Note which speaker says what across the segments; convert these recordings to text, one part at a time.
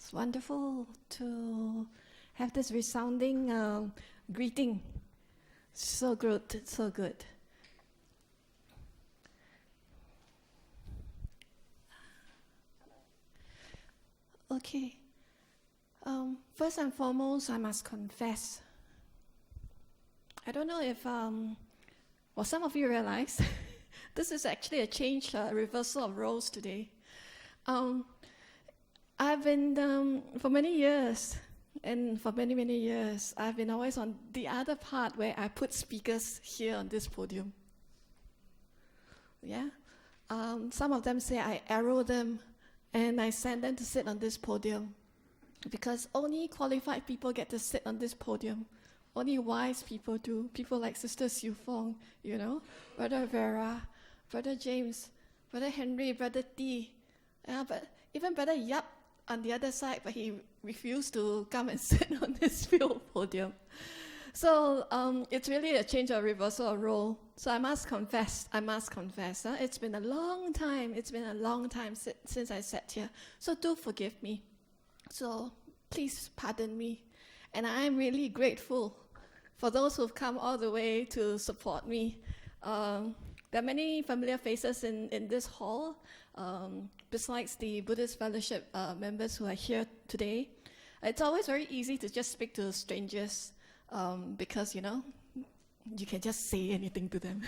Speaker 1: It's wonderful to have this resounding greeting. So good, so good. Okay. First and foremost, I must confess. I don't know if, some of you realize, this is actually a change, a reversal of roles today. I've been, for many years, and for many, many years, I've been always on the other part where I put speakers here on this podium. Yeah? Some of them say I arrow them, and I send them to sit on this podium. Because only qualified people get to sit on this podium. Only wise people do. People like Sister Seow Fong, Brother Vera, Brother James, Brother Henry, Brother T. But even Brother Yap on the other side, but he refused to come and sit on this podium. So it's really a change or reversal of role. So I must confess. It's been a long time. Since I sat here. So do forgive me. So please pardon me. And I am really grateful for those who've come all the way to support me. There are many familiar faces in this hall, besides the Buddhist Fellowship members who are here today. It's always very easy to just speak to strangers because, you can just say anything to them.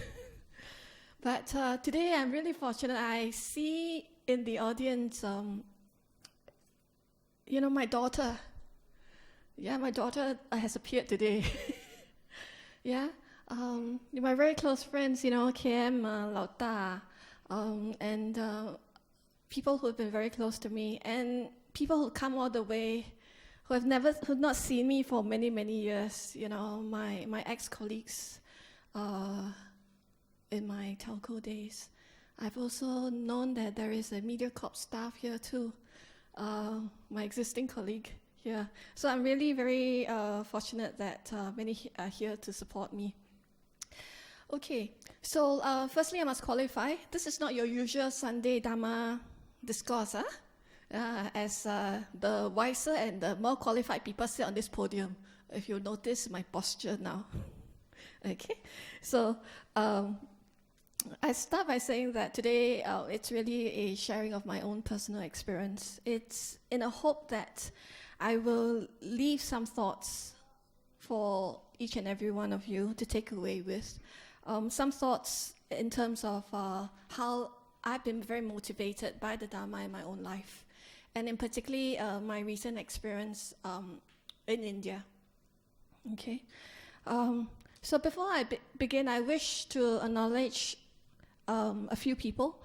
Speaker 1: But today I'm really fortunate. I see in the audience my daughter. Yeah, my daughter has appeared today. Yeah, my very close friends, KM, Lao Ta, and people who have been very close to me, and people who come all the way, who've not seen me for many, many years. My ex-colleagues in my telco days. I've also known that there is a MediaCorp staff here too. My existing colleague here. So I'm really very fortunate that many are here to support me. Okay, so firstly I must qualify. This is not your usual Sunday Dhamma discourse, as the wiser and the more qualified people sit on this podium. If you notice my posture now. Okay, so I start by saying that today it's really a sharing of my own personal experience. It's in a hope that I will leave some thoughts for each and every one of you to take away with. Some thoughts in terms of how I've been very motivated by the Dharma in my own life. And in particularly my recent experience in India. Okay. So before I begin, I wish to acknowledge a few people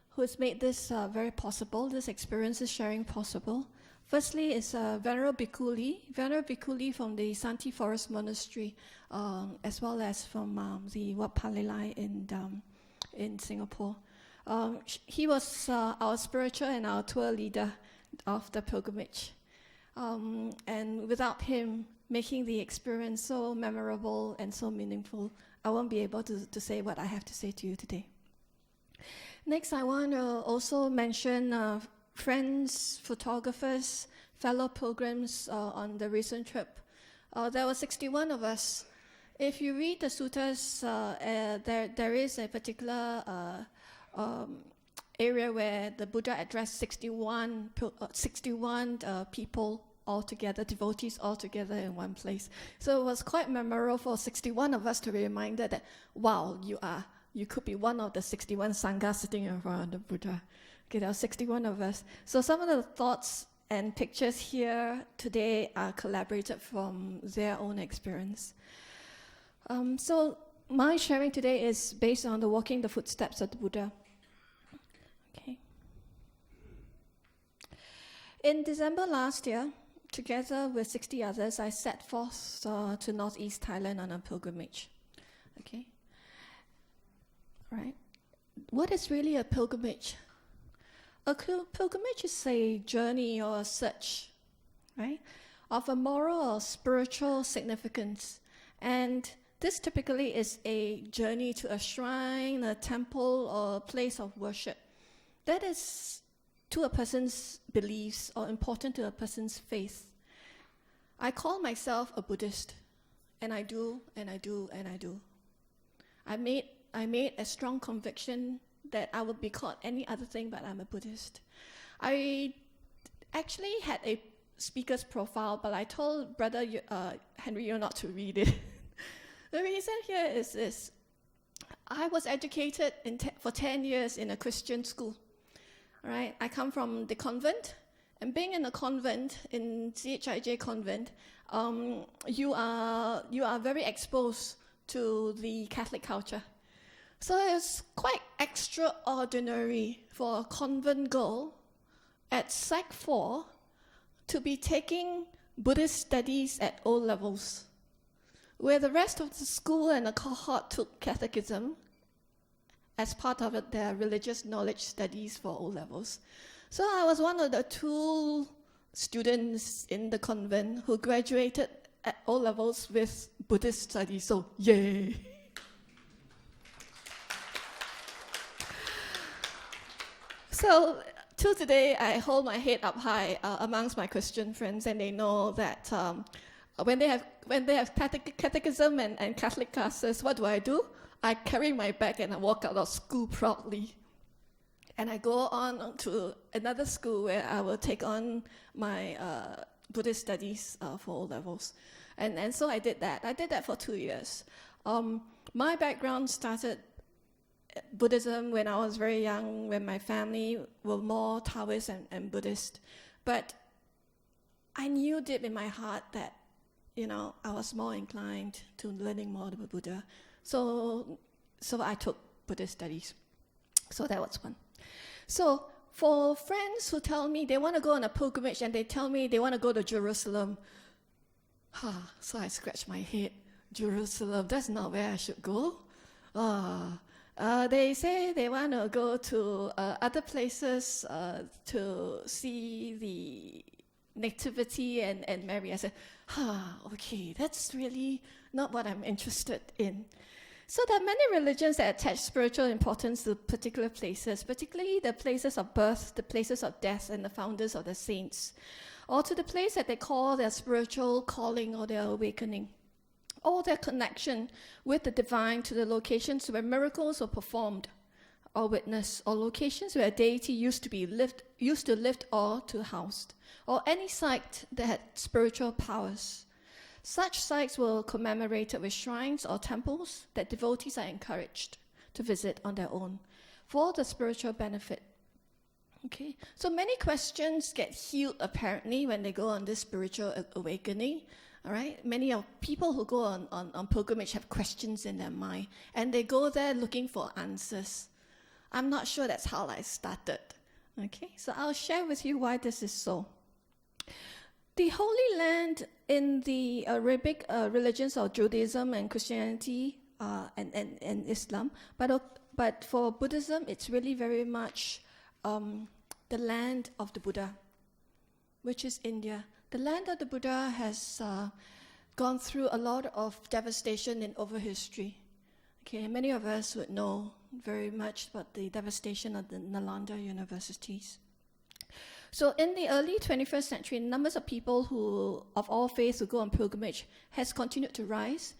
Speaker 1: who has made this very possible, this experience is sharing possible. Firstly is Venerable Bhikkhu Lee from the Santi Forest Monastery, as well as from the Wat Palelai in Singapore. He was our spiritual and our tour leader of the pilgrimage. And without him making the experience so memorable and so meaningful, I won't be able to say what I have to say to you today. Next, I want to also mention friends, photographers, fellow pilgrims on the recent trip. There were 61 of us. If you read the suttas, there is a particular area where the Buddha addressed 61 people altogether, devotees altogether in one place. So it was quite memorable for 61 of us to be reminded that, wow, you could be one of the 61 Sanghas sitting in front of the Buddha. Okay, there are 61 of us. So some of the thoughts and pictures here today are collaborated from their own experience. So my sharing today is based on the walking the footsteps of the Buddha. Okay. In December last year, together with 60 others, I set forth to northeast Thailand on a pilgrimage. Okay. Right. What is really a pilgrimage? A pilgrimage is a journey or a search, right, of a moral or spiritual significance. And this typically is a journey to a shrine, a temple, or a place of worship. That is to a person's beliefs or important to a person's faith. I call myself a Buddhist, and I do, and I do, and I do. I made a strong conviction that I would be called any other thing, but I'm a Buddhist. I actually had a speaker's profile, but I told Brother Henry not to read it. The reason here is this. I was educated for 10 years in a Christian school. Right? I come from the convent, and being in a convent, in CHIJ convent, you are very exposed to the Catholic culture. So it's quite extraordinary for a convent girl at Sec 4 to be taking Buddhist studies at O levels, where the rest of the school and the cohort took catechism as part of their religious knowledge studies for O levels. So I was one of the 2 students in the convent who graduated at O levels with Buddhist studies, so yay! So till today, I hold my head up high amongst my Christian friends, and they know that when they have catechism and Catholic classes, what do? I carry my bag and I walk out of school proudly. And I go on to another school where I will take on my Buddhist studies for O levels. And so I did that. I did that for 2 years. My background started Buddhism when I was very young, when my family were more Taoist and Buddhist. But I knew deep in my heart that, I was more inclined to learning more about Buddha. So I took Buddhist studies. So that was one. So for friends who tell me they want to go on a pilgrimage and they tell me they want to go to Jerusalem, so I scratch my head. Jerusalem, that's not where I should go. They say they want to go to other places to see the Nativity and Mary. I said, okay, that's really not what I'm interested in. So there are many religions that attach spiritual importance to particular places, particularly the places of birth, the places of death, and the founders of the saints, or to the place that they call their spiritual calling or their awakening, or their connection with the divine to the locations where miracles were performed or witnessed, or locations where a deity used to live or to house, or any site that had spiritual powers. Such sites were commemorated with shrines or temples that devotees are encouraged to visit on their own for the spiritual benefit. Okay, so many questions get healed apparently when they go on this spiritual awakening. All right, many of people who go on pilgrimage have questions in their mind, and they go there looking for answers. I'm not sure that's how I started. Okay, so I'll share with you why this is so. The Holy Land in the Arabic religions of Judaism and Christianity and Islam, but for Buddhism, it's really very much the land of the Buddha, which is India. The land of the Buddha has gone through a lot of devastation in over history. Okay, many of us would know very much about the devastation of the Nalanda universities. So in the early 21st century, numbers of people of all faiths who go on pilgrimage has continued to rise,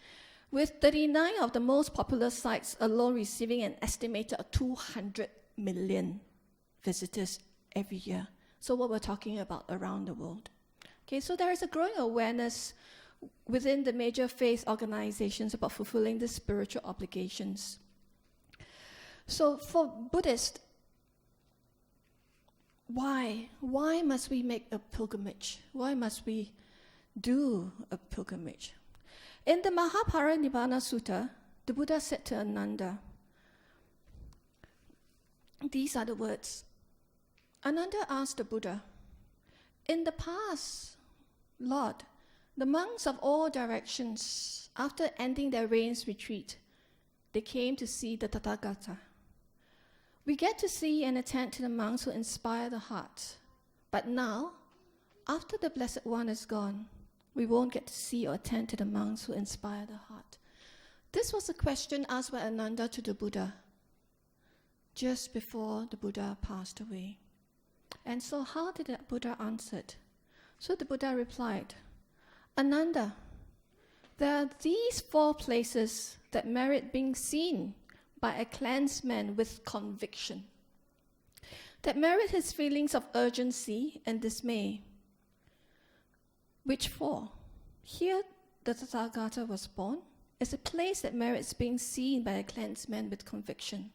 Speaker 1: with 39 of the most popular sites alone receiving an estimated 200 million visitors every year. So what we're talking about around the world. Okay, so there is a growing awareness within the major faith organizations about fulfilling the spiritual obligations. So for Buddhists, why must we make a pilgrimage? Why must we do a pilgrimage? In the Mahaparinibbana Sutta, the Buddha said to Ananda, these are the words. Ananda asked the Buddha, in the past, Lord, the monks of all directions, after ending their rains retreat, they came to see the Tathagata. We get to see and attend to the monks who inspire the heart. But now, after the Blessed One is gone, we won't get to see or attend to the monks who inspire the heart. This was a question asked by Ananda to the Buddha just before the Buddha passed away. And so how did the Buddha answer? So the Buddha replied, Ananda, there are these 4 places that merit being seen by a clansman with conviction, that merit his feelings of urgency and dismay. Which 4? Here the Tathagata was born is a place that merits being seen by a clansman with conviction,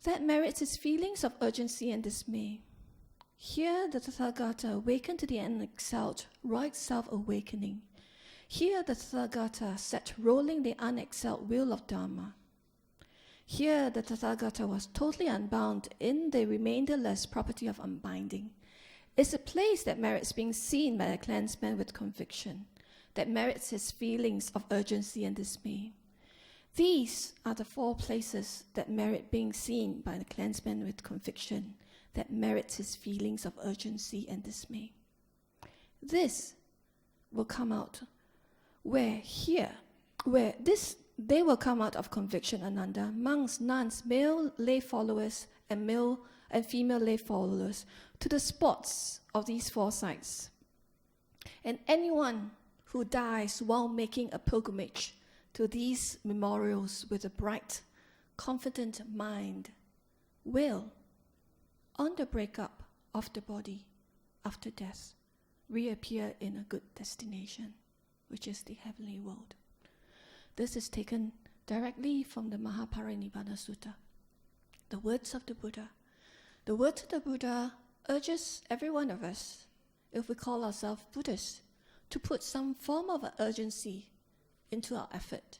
Speaker 1: that merits his feelings of urgency and dismay. Here the Tathagata awakened to the unexcelled, right self-awakening. Here the Tathagata set rolling the unexcelled wheel of Dharma. Here the Tathagata was totally unbound in the remainderless property of unbinding. It's a place that merits being seen by a clansman with conviction, that merits his feelings of urgency and dismay. These are the 4 places that merit being seen by the clansman with conviction, that merits his feelings of urgency and dismay. This will come out they will come out of conviction, Ananda, monks, nuns, male lay followers, and male and female lay followers, to the spots of these 4 sites. And anyone who dies while making a pilgrimage to these memorials with a bright, confident mind will, on the breakup of the body after death, reappear in a good destination, which is the heavenly world. This is taken directly from the Mahaparinibbana Sutta. The words of the Buddha. The words of the Buddha urges every one of us, if we call ourselves Buddhists, to put some form of urgency into our effort.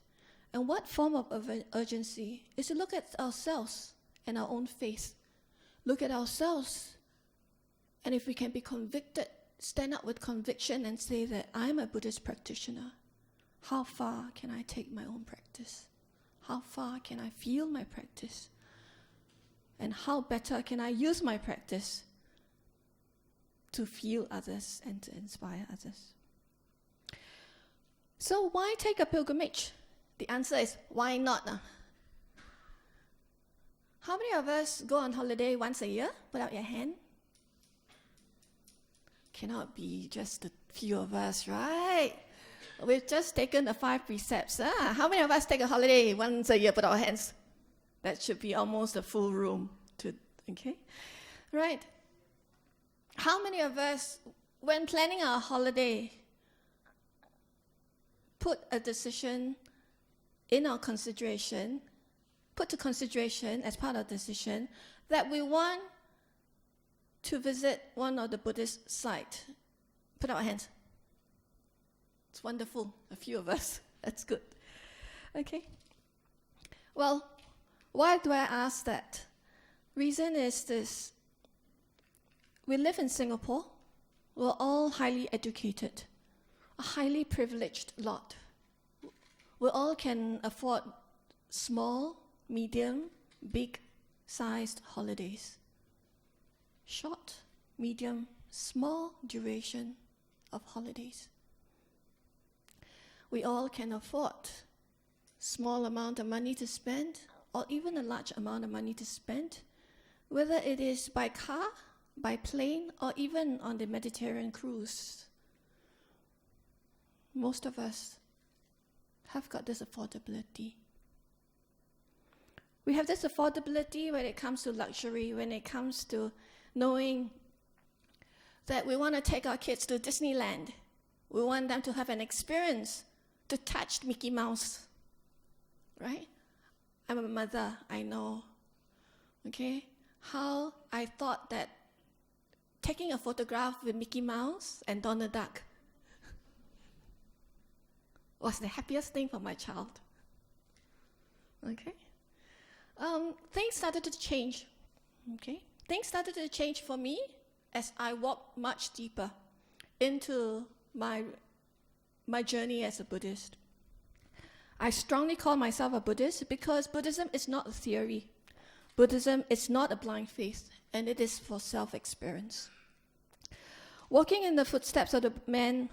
Speaker 1: And what form of urgency is to look at ourselves and our own faith. Look at ourselves, and if we can be convicted, stand up with conviction and say that I'm a Buddhist practitioner. How far can I take my own practice? How far can I feel my practice? And how better can I use my practice to feel others and to inspire others? So why take a pilgrimage? The answer is, why not? How many of us go on holiday once a year? Put out your hand. Cannot be just a few of us, right? We've just taken the 5 precepts. How many of us take a holiday once a year? Put our hands. That should be almost a full room. Okay? Right. How many of us, when planning our holiday, put a decision in our consideration, put to consideration as part of the decision, that we want to visit one of the Buddhist sites? Put our hands. It's wonderful, a few of us. That's good. Okay. Well, why do I ask that? Reason is this. We live in Singapore. We're all highly educated, a highly privileged lot. We all can afford small, medium, big-sized holidays. Short, medium, small duration of holidays. We all can afford small amount of money to spend, or even a large amount of money to spend, whether it is by car, by plane, or even on the Mediterranean cruise. Most of us have got this affordability. We have this affordability when it comes to luxury, when it comes to knowing that we want to take our kids to Disneyland. We want them to have an experience to touch Mickey Mouse, right? I'm a mother, I know, okay? How I thought that taking a photograph with Mickey Mouse and Donald Duck was the happiest thing for my child, okay? Things started to change, okay? Things started to change for me as I walked much deeper into my journey as a Buddhist. I strongly call myself a Buddhist because Buddhism is not a theory. Buddhism is not a blind faith, and it is for self-experience. Walking in the footsteps of the man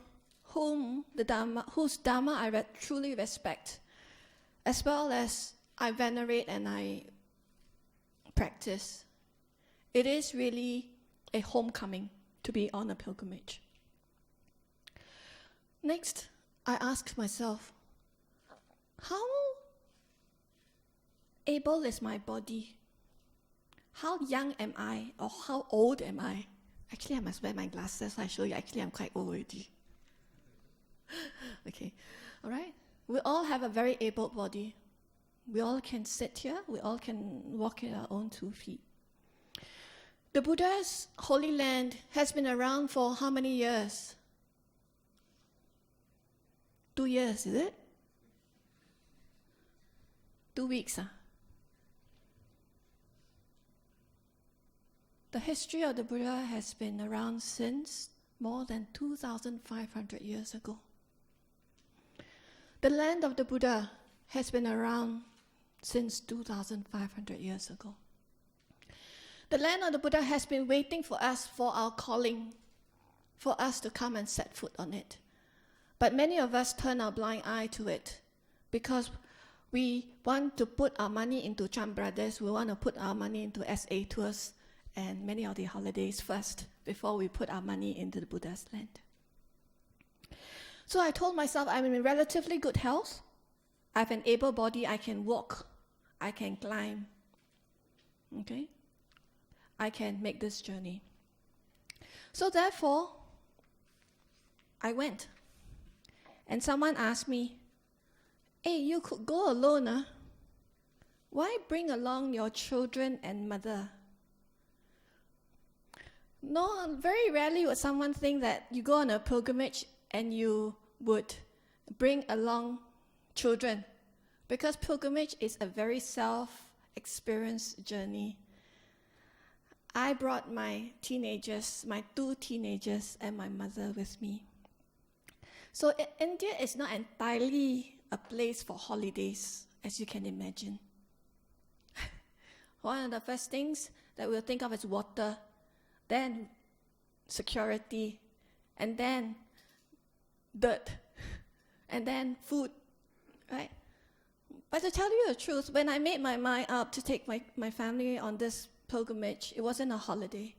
Speaker 1: whose Dharma I truly respect, as well as I venerate and I practice, it is really a homecoming, to be on a pilgrimage. Next, I asked myself, how able is my body? How young am I, or how old am I? Actually, I must wear my glasses, so I show you, actually I'm quite old already. Okay, all right? We all have a very able body. We all can sit here, we all can walk in our own 2 feet. The Buddha's Holy Land has been around for how many years? 2 years, is it? 2 weeks, The history of the Buddha has been around since more than 2,500 years ago. The land of the Buddha has been around since 2,500 years ago. The land of the Buddha has been waiting for us, for our calling, for us to come and set foot on it. But many of us turn our blind eye to it because we want to put our money into Chan Brothers, we want to put our money into SA tours and many of the holidays first before we put our money into the Buddha's land. So I told myself I'm in relatively good health. I have an able body, I can walk, I can climb. Okay? I can make this journey. So therefore, I went. And someone asked me, hey, you could go alone, Why bring along your children and mother? No, very rarely would someone think that you go on a pilgrimage and you would bring along children, because pilgrimage is a very self-experience journey. I brought my teenagers, my 2 teenagers and my mother with me. So India is not entirely a place for holidays, as you can imagine. One of the first things that we'll think of is water, then security, and then dirt, and then food, right? But to tell you the truth, when I made my mind up to take my family on this pilgrimage, it wasn't a holiday.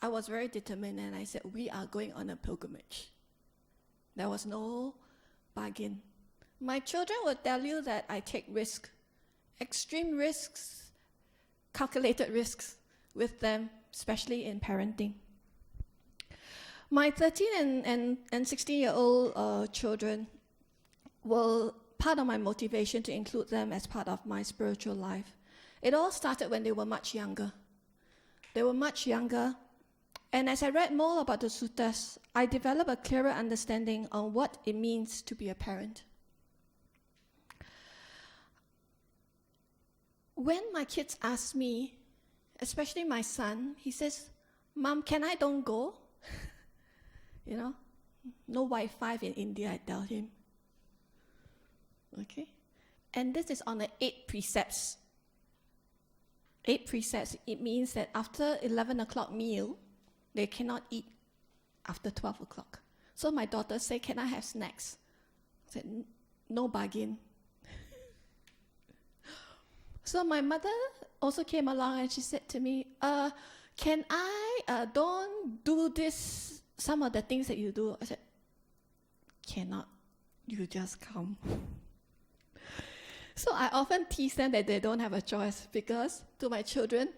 Speaker 1: I was very determined and I said, we are going on a pilgrimage. There was no bargain. My children will tell you that I take risks, extreme risks, calculated risks with them, especially in parenting. My 13 and 16-year-old children were part of my motivation to include them as part of my spiritual life. It all started when they were much younger. They were much younger, and as I read more about the suttas, I developed a clearer understanding on what it means to be a parent. When my kids ask me, especially my son, he says, Mom, can I don't go? You know, no Wi-Fi in India, I tell him. Okay? And this is on the 8 precepts. 8 precepts, it means that after 11 o'clock meal, they cannot eat after 12 o'clock. So my daughter said, can I have snacks? I said, no bargain. So my mother also came along and she said to me, can I don't do this, some of the things that you do? I said, cannot, you just come. So I often tease them that they don't have a choice, because to my children,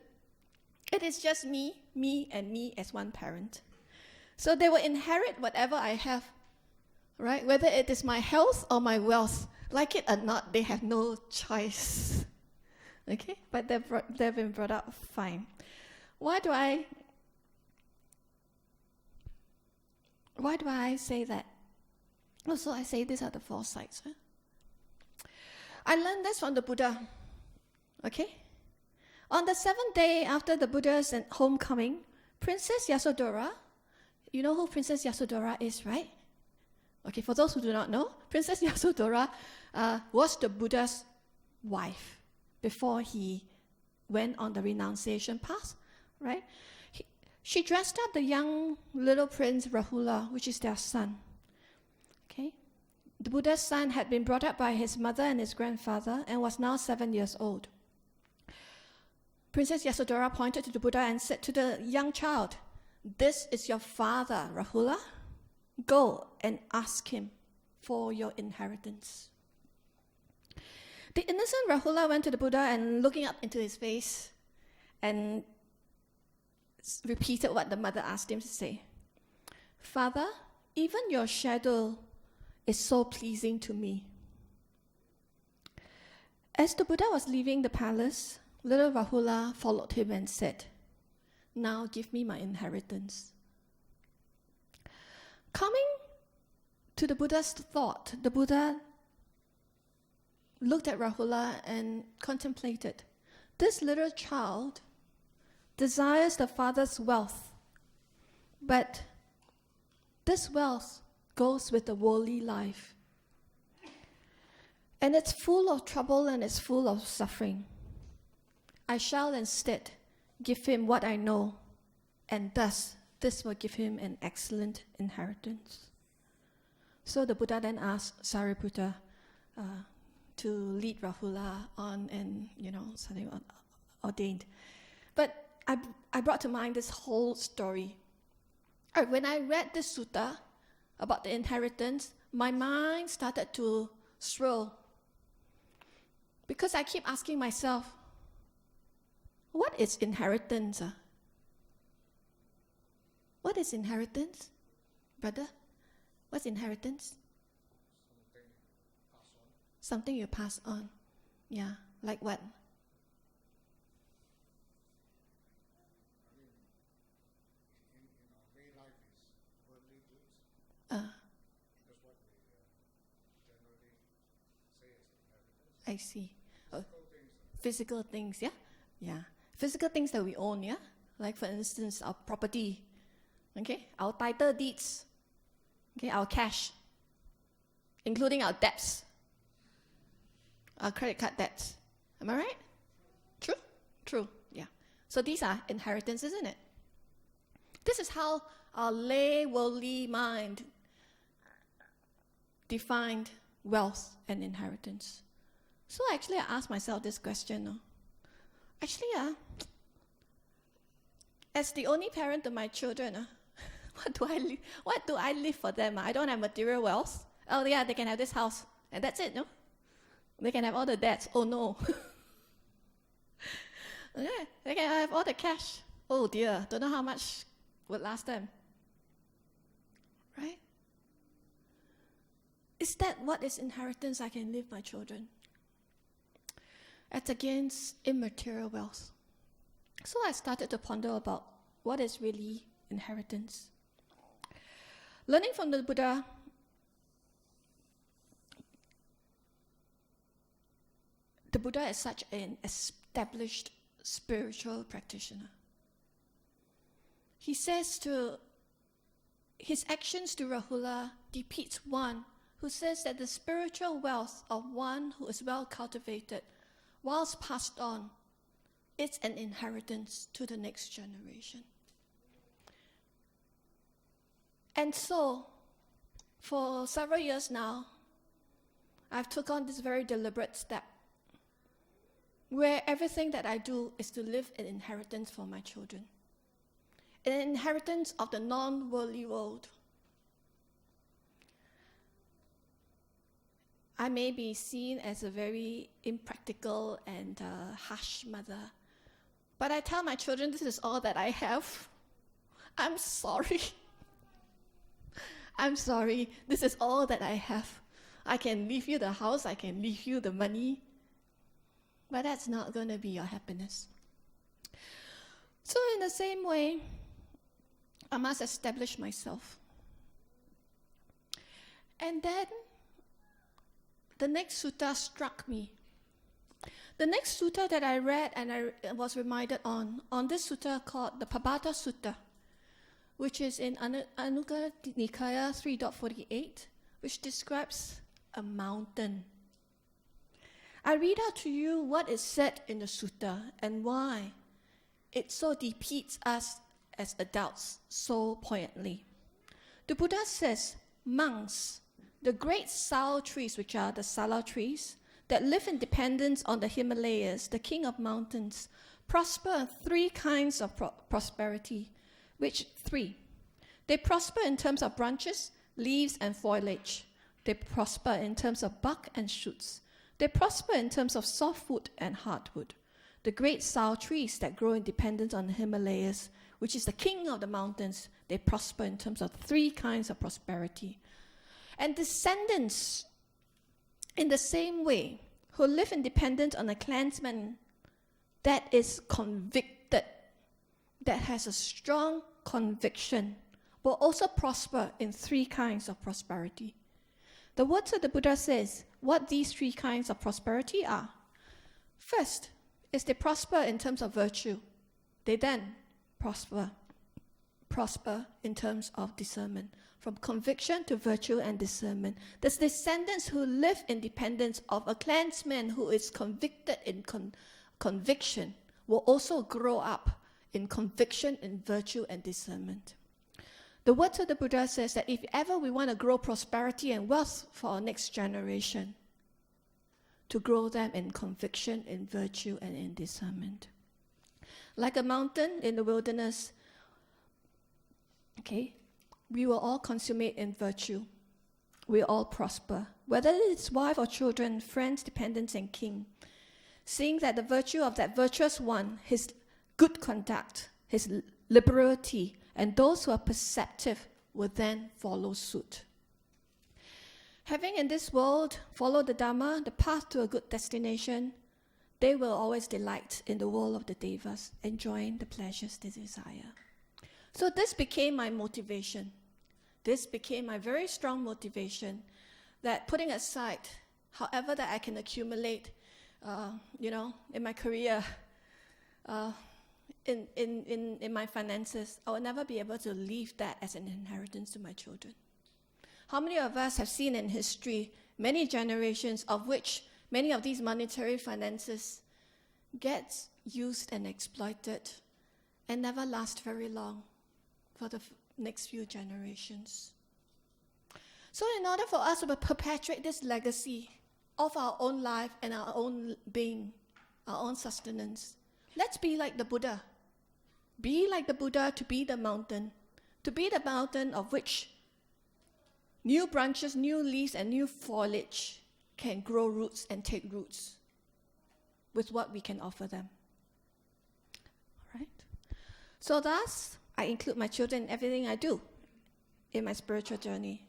Speaker 1: it is just me and me as one parent. So they will inherit whatever I have, right? Whether it is my health or my wealth, like it or not, they have no choice. Okay, but they've been brought up fine. Why do I say that? Also, I say these are the 4 sides. I learned this from the Buddha. Okay? On the 7th day after the Buddha's homecoming, Princess Yasodhara, you know who Princess Yasodhara is, right? Okay, for those who do not know, Princess Yasodhara was the Buddha's wife before he went on the renunciation path, right? She dressed up the young little prince Rahula, which is their son. Okay? The Buddha's son had been brought up by his mother and his grandfather and was now 7 years old. Princess Yasodhara pointed to the Buddha and said to the young child, "This is your father, Rahula. Go and ask him for your inheritance." The innocent Rahula went to the Buddha and looking up into his face and repeated what the mother asked him to say. "Father, even your shadow is so pleasing to me." As the Buddha was leaving the palace, little Rahula followed him and said, "Now give me my inheritance." Coming to the Buddha's thought, the Buddha looked at Rahula and contemplated. This little child desires the father's wealth, but this wealth goes with the worldly life. And it's full of trouble and it's full of suffering. I shall instead give him what I know, and thus this will give him an excellent inheritance. So the Buddha then asked Sariputta to lead Rahula on and, something ordained. But I brought to mind this whole story. When I read this sutta about the inheritance, my mind started to swirl. Because I keep asking myself, what is inheritance? What is inheritance? Brother, what's inheritance? Something you pass on. Yeah, like what? I see. Physical things, yeah? Yeah. Physical things that we own, yeah? Like, for instance, our property, okay? Our title deeds, okay? Our cash, including our debts, our credit card debts. Am I right? True? True, yeah. So these are inheritance, isn't it? This is how our lay worldly mind defined wealth and inheritance. So actually I asked myself this question. As the only parent to my children, what do I leave for them? I don't have material wealth. Oh yeah, they can have this house, and that's it, no? They can have all the debts. Oh no. Okay, they can have all the cash. Oh dear, don't know how much would last them. Right? Is that what is inheritance I can leave my children? It's against immaterial wealth. So I started to ponder about what is really inheritance. Learning from the Buddha, the Buddha is such an established spiritual practitioner. He says his actions to Rahula depicts one who says that the spiritual wealth of one who is well cultivated, whilst passed on, it's an inheritance to the next generation. And so, for several years now, I've took on this very deliberate step where everything that I do is to leave an inheritance for my children. An inheritance of the non-worldly world. I may be seen as a very impractical and harsh mother, but I tell my children this is all that I have. I'm sorry. I'm sorry. This is all that I have. I can leave you the house, I can leave you the money, but that's not going to be your happiness. So in the same way, I must establish myself. And then the next sutta struck me. The next sutta that I read and I was reminded on this sutta called the Pabata Sutta, which is in Anuga Nikaya 3.48, which describes a mountain. I read out to you what is said in the sutta and why it so depicts us as adults so poignantly. The Buddha says, monks, the great Seow trees, which are the Sala trees, that live in dependence on the Himalayas, the king of mountains, prosper in three kinds of prosperity. Which three? They prosper in terms of branches, leaves, and foliage. They prosper in terms of bark and shoots. They prosper in terms of softwood and hardwood. The great Seow trees that grow independent on the Himalayas, which is the king of the mountains, they prosper in terms of three kinds of prosperity. And descendants, in the same way, who live independent on a clansman that is convicted, that has a strong conviction, will also prosper in three kinds of prosperity. The words of the Buddha says what these three kinds of prosperity are. First is they prosper in terms of virtue. They then prosper in terms of discernment. From conviction to virtue and discernment. The descendants who live in dependence of a clansman who is convicted in conviction will also grow up in conviction, in virtue and discernment. The words of the Buddha says that if ever we want to grow prosperity and wealth for our next generation, to grow them in conviction, in virtue, and in discernment. Like a mountain in the wilderness, okay, we will all consummate in virtue. We all prosper, whether it's wife or children, friends, dependents, and king. Seeing that the virtue of that virtuous one, his good conduct, his liberality, and those who are perceptive will then follow suit. Having in this world followed the Dharma, the path to a good destination, they will always delight in the world of the Devas, enjoying the pleasures they desire. So this became my motivation. This became my very strong motivation, that putting aside however that I can accumulate, in my career, in my finances, I will never be able to leave that as an inheritance to my children. How many of us have seen in history many generations of which many of these monetary finances get used and exploited and never last very long for the next few generations? So in order for us to perpetuate this legacy of our own life and our own being, our own sustenance, let's be like the Buddha. Be like the Buddha to be the mountain of which new branches, new leaves, and new foliage can grow roots and take roots with what we can offer them. All right? So thus, I include my children in everything I do in my spiritual journey,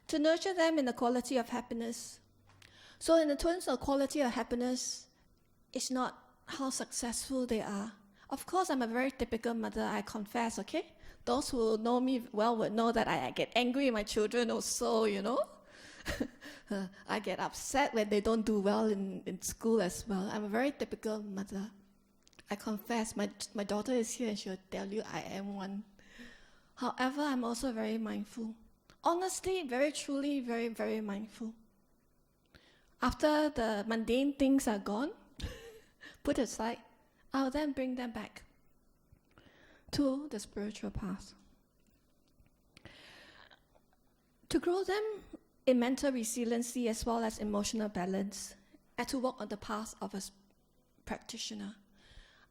Speaker 1: to nurture them in the quality of happiness. So in the terms of quality of happiness, it's not how successful they are. Of course, I'm a very typical mother, I confess, okay? Those who know me well would know that I get angry with my children also, I get upset when they don't do well in school as well. I'm a very typical mother. I confess, my daughter is here and she'll tell you I am one. However, I'm also very mindful. Honestly, very truly, very, very mindful. After the mundane things are gone, put aside, I'll then bring them back to the spiritual path. To grow them in mental resiliency as well as emotional balance, and to walk on the path of a practitioner.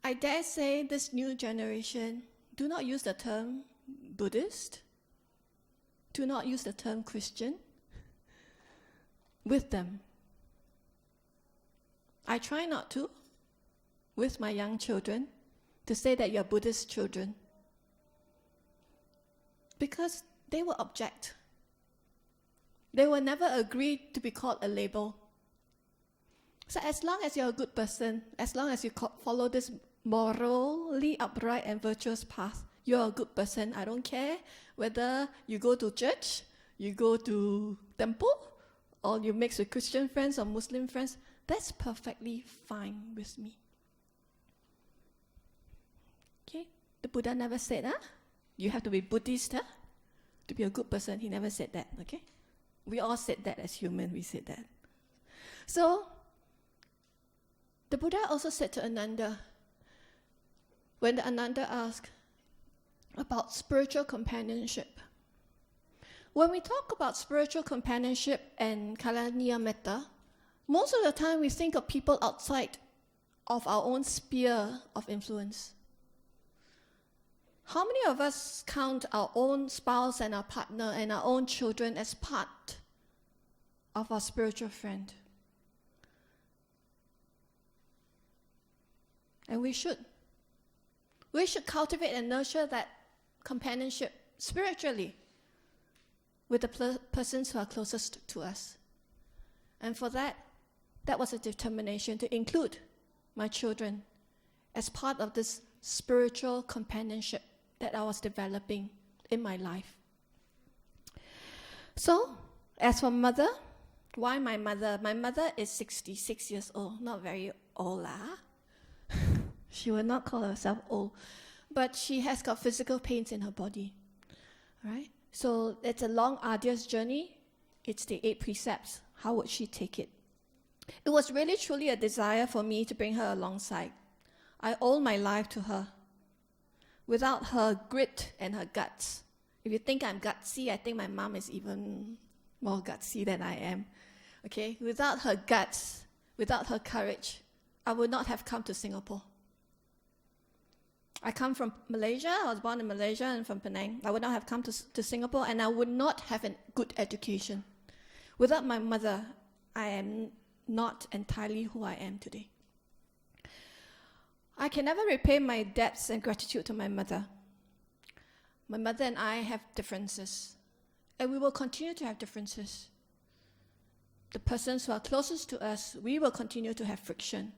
Speaker 1: I dare say this new generation do not use the term Buddhist, do not use the term Christian with them. I try not to, with my young children, to say that you're Buddhist children, because they will object. They will never agree to be called a label. So as long as you're a good person, as long as you follow this morally upright and virtuous path, you're a good person. I don't care whether you go to church, you go to temple, or you mix with Christian friends or Muslim friends. That's perfectly fine with me. Okay? The Buddha never said, you have to be Buddhist, to be a good person. He never said that, okay? We all said that as humans, we said that. So, the Buddha also said to Ananda, when the Ananda asked about spiritual companionship. When we talk about spiritual companionship and Kalyana Metta, most of the time we think of people outside of our own sphere of influence. How many of us count our own spouse and our partner and our own children as part of our spiritual friend? And we should. We should cultivate and nurture that companionship spiritually with the persons who are closest to us. And for that was a determination to include my children as part of this spiritual companionship that I was developing in my life. So, as for mother, why my mother? My mother is 66 years old, not very old. She will not call herself old, but she has got physical pains in her body, right? So it's a long, arduous journey. It's the 8 precepts. How would she take it? It was really, truly a desire for me to bring her alongside. I owe my life to her. Without her grit and her guts, if you think I'm gutsy, I think my mom is even more gutsy than I am. Okay? Without her guts, without her courage, I would not have come to Singapore. I come from Malaysia. I was born in Malaysia and from Penang. I would not have come to Singapore, and I would not have a good education. Without my mother, I am not entirely who I am today. I can never repay my debts and gratitude to my mother. My mother and I have differences, and we will continue to have differences. The persons who are closest to us, we will continue to have friction,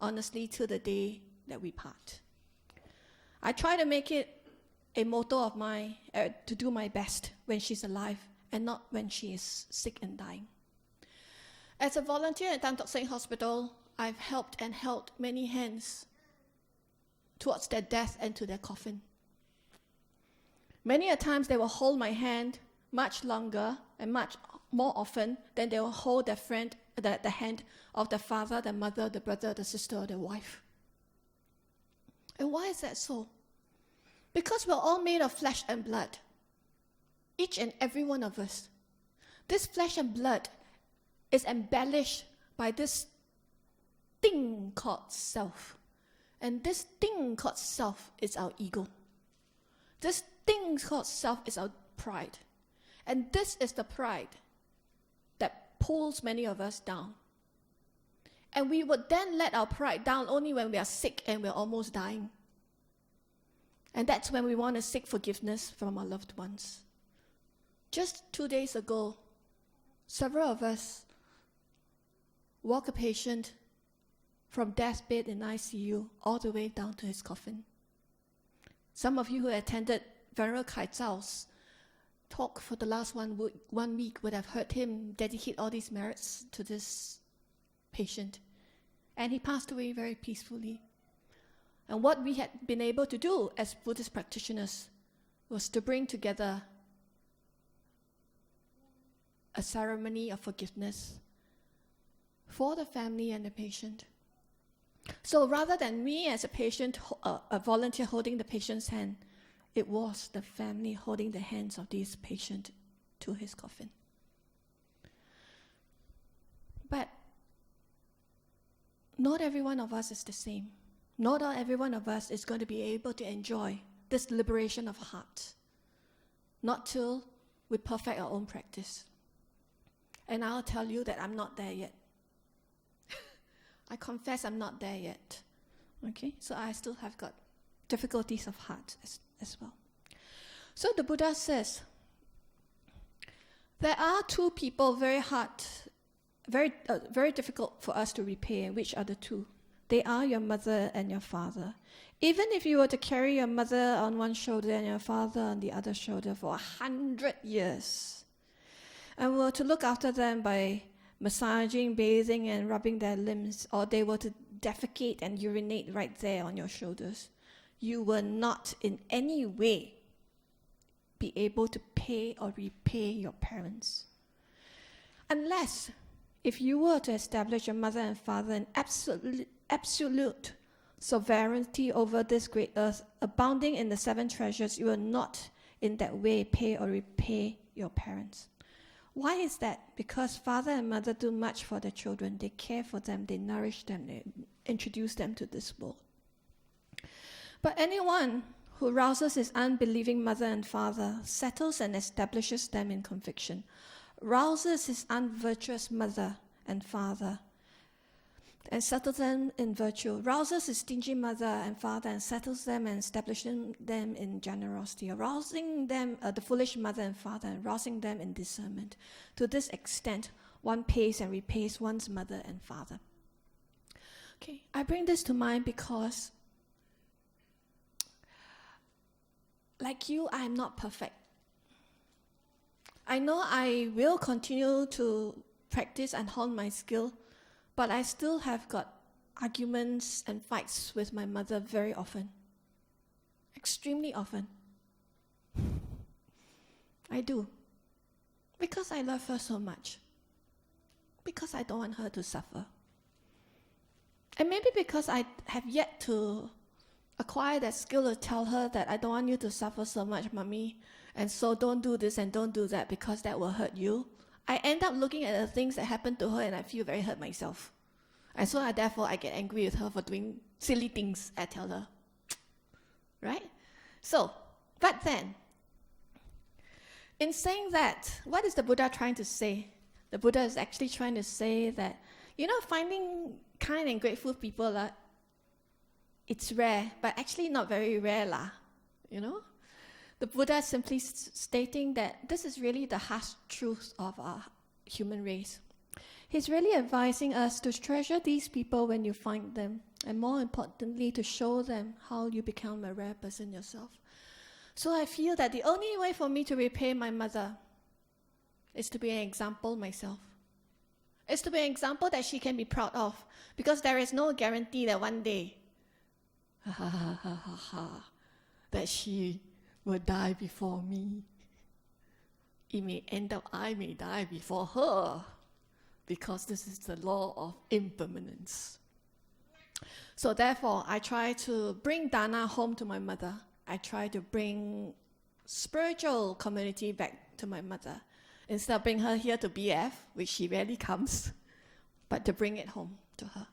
Speaker 1: honestly, till the day that we part. I try to make it a motto of mine to do my best when she's alive and not when she is sick and dying. As a volunteer at Tan Tock Seng Hospital, I've helped and held many hands towards their death and to their coffin. Many a times they will hold my hand much longer and much more often than they will hold their friend, the hand of their father, their mother, their brother, their sister, or their wife. And why is that so? Because we're all made of flesh and blood. Each and every one of us. This flesh and blood is embellished by this thing called self. And this thing called self is our ego. This thing called self is our pride. And this is the pride that pulls many of us down. And we would then let our pride down only when we are sick and we're almost dying. And that's when we want to seek forgiveness from our loved ones. Just 2 days ago, several of us walked a patient from death's bed in ICU all the way down to his coffin. Some of you who attended Venerable Kai Zhao's talk for the last 1 week would have heard him dedicate all these merits to this patient. And he passed away very peacefully. And what we had been able to do as Buddhist practitioners was to bring together a ceremony of forgiveness for the family and the patient. So rather than me as a patient, a volunteer holding the patient's hand, it was the family holding the hands of this patient to his coffin. But not every one of us is the same. Not every one of us is going to be able to enjoy this liberation of heart. Not till we perfect our own practice. And I'll tell you that I'm not there yet. I confess I'm not there yet. Okay? So I still have got difficulties of heart as well. So the Buddha says, there are 2 people very difficult for us to repay. And which are the 2? They are your mother and your father. Even if you were to carry your mother on one shoulder and your father on the other shoulder for 100 years, and were to look after them by massaging, bathing, and rubbing their limbs, or they were to defecate and urinate right there on your shoulders, you will not in any way be able to pay or repay your parents. Unless, if you were to establish your mother and father in absolute sovereignty over this great earth, abounding in the 7 treasures, you will not in that way pay or repay your parents. Why is that? Because father and mother do much for their children. They care for them, they nourish them, they introduce them to this world. But anyone who rouses his unbelieving mother and father, settles and establishes them in conviction, rouses his unvirtuous mother and father, and settles them in virtue, rouses his stingy mother and father and settles them and establishes them in generosity, rousing them, the foolish mother and father, and rousing them in discernment. To this extent, one pays and repays one's mother and father. Okay, I bring this to mind because, like you, I am not perfect. I know I will continue to practice and hone my skill, but I still have got arguments and fights with my mother very often. Extremely often. I do. Because I love her so much. Because I don't want her to suffer. And maybe because I have yet to acquire that skill to tell her that I don't want you to suffer so much, mommy, and so don't do this and don't do that because that will hurt you. I end up looking at the things that happen to her and I feel very hurt myself. And so therefore I get angry with her for doing silly things I tell her. Right? So, but then, in saying that, what is the Buddha trying to say? The Buddha is actually trying to say that, finding kind and grateful people, it's rare, but actually not very rare, The Buddha is simply stating that this is really the harsh truth of our human race. He's really advising us to treasure these people when you find them, and more importantly, to show them how you become a rare person yourself. So I feel that the only way for me to repay my mother is to be an example myself. It's to be an example that she can be proud of, because there is no guarantee that one day, that she will die before me. It may end up I may die before her, because this is the law of impermanence. So therefore, I try to bring dana home to my mother. I try to bring spiritual community back to my mother. Instead of bringing her here to BF, which she rarely comes, but to bring it home to her.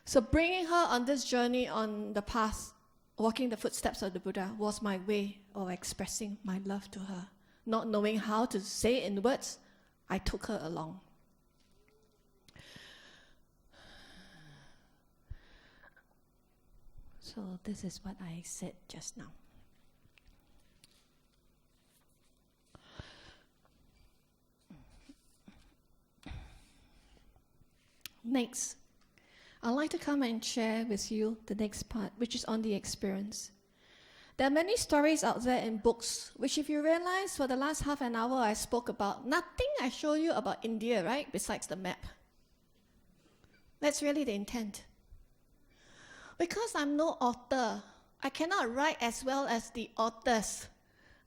Speaker 1: So bringing her on this journey on the path, walking the footsteps of the Buddha, was my way of expressing my love to her. Not knowing how to say it in words, I took her along. So this is what I said just now. Next, I'd like to come and share with you the next part, which is on the experience. There are many stories out there in books, which if you realize for the last half an hour I spoke about, nothing I show you about India, right, besides the map. That's really the intent. Because I'm no author, I cannot write as well as the authors.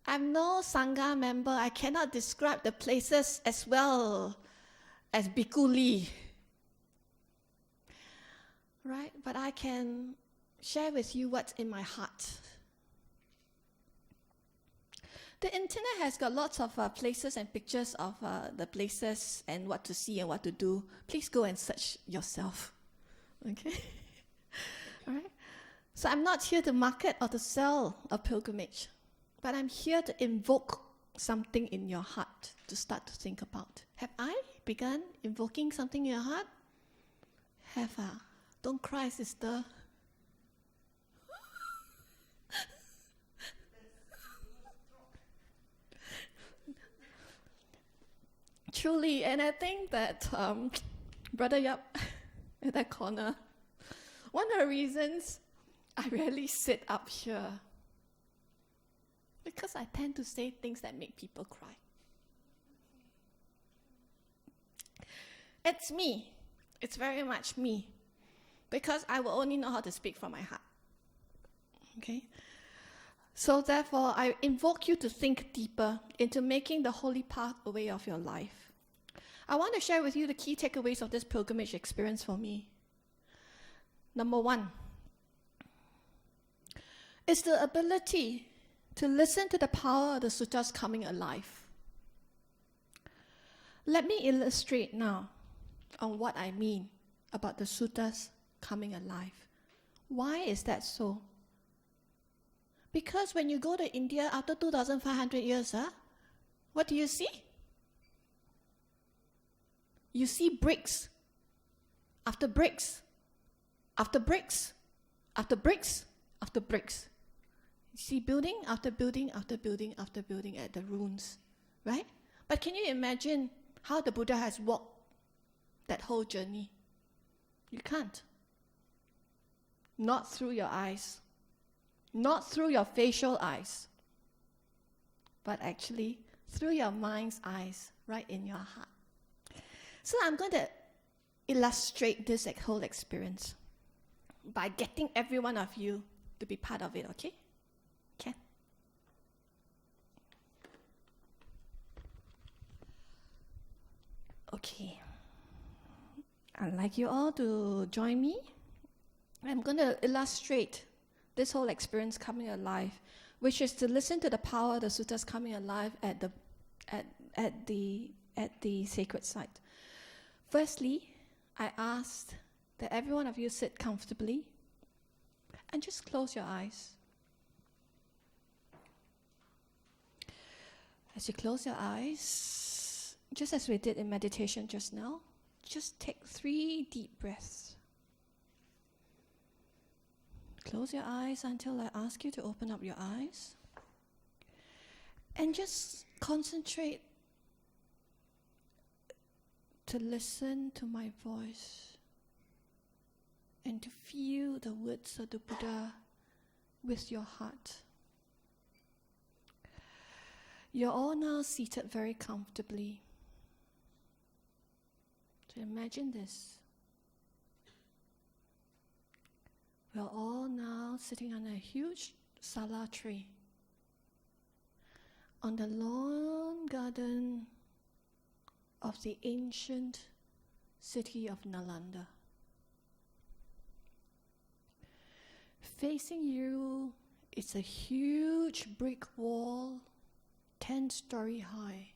Speaker 1: I'm no Sangha member, I cannot describe the places as well as Bhikkhu Lee. Right? But I can share with you what's in my heart. The internet has got lots of places and pictures of the places and what to see and what to do. Please go and search yourself. Okay? All right? So I'm not here to market or to sell a pilgrimage, but I'm here to invoke something in your heart to start to think about. Have I begun invoking something in your heart? Have I? Don't cry, sister. Truly, and I think that Brother Yap at that corner, one of the reasons I rarely sit up here, because I tend to say things that make people cry. It's me. It's very much me. Because I will only know how to speak from my heart. Okay? So therefore, I invoke you to think deeper into making the holy path a way of your life. I want to share with you the key takeaways of this pilgrimage experience for me. Number one is the ability to listen to the power of the suttas coming alive. Let me illustrate now on what I mean about the suttas coming alive. Why is that so? Because when you go to India after 2,500 years, what do you see? You see bricks after bricks, after bricks, after bricks, after bricks. You see building after building after building after building at the ruins, right? But can you imagine how the Buddha has walked that whole journey? You can't. Not through your eyes. Not through your facial eyes. But actually through your mind's eyes, right in your heart. So I'm going to illustrate this whole experience by getting every one of you to be part of it, okay? Okay. Okay. I'd like you all to join me. I'm going to illustrate this whole experience coming alive, which is to listen to the power of the suttas coming alive at the sacred site. Firstly, I asked that every one of you sit comfortably and just close your eyes. As you close your eyes, just as we did in meditation just now, just take 3 deep breaths. Close your eyes until I ask you to open up your eyes. And just concentrate to listen to my voice and to feel the words of the Buddha with your heart. You're all now seated very comfortably. So imagine this. We're all now sitting on a huge sala tree on the lawn garden of the ancient city of Nalanda. Facing you is a huge brick wall, 10-story high.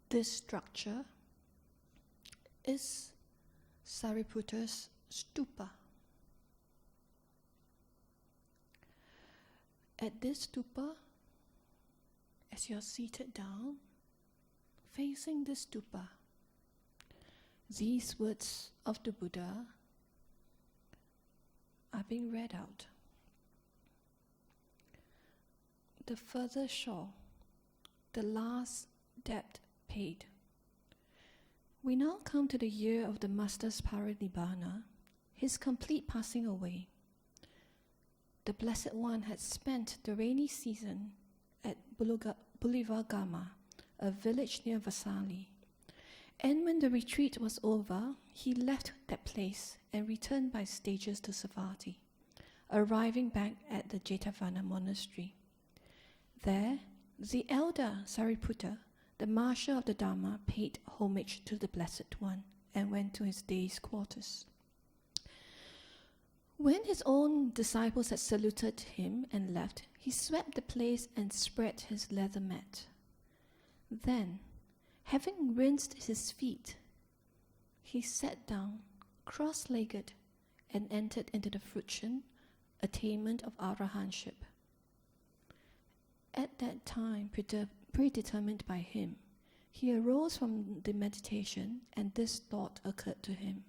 Speaker 1: This structure is Sariputta's stupa. At this stupa, as you're seated down, facing the stupa, these words of the Buddha are being read out. The further shore, the last debt paid. We now come to the year of the Master's Parinibbana, his complete passing away. The Blessed One had spent the rainy season at Bulivagama, a village near Vasali. And when the retreat was over, he left that place and returned by stages to Savatthi, arriving back at the Jetavana monastery. There, the elder Sariputta, the marshal of the Dharma, paid homage to the Blessed One and went to his day's quarters. When his own disciples had saluted him and left, he swept the place and spread his leather mat. Then, having rinsed his feet, he sat down, cross-legged, and entered into the fruition, attainment of arahantship. At that time, predetermined by him, he arose from the meditation, and this thought occurred to him.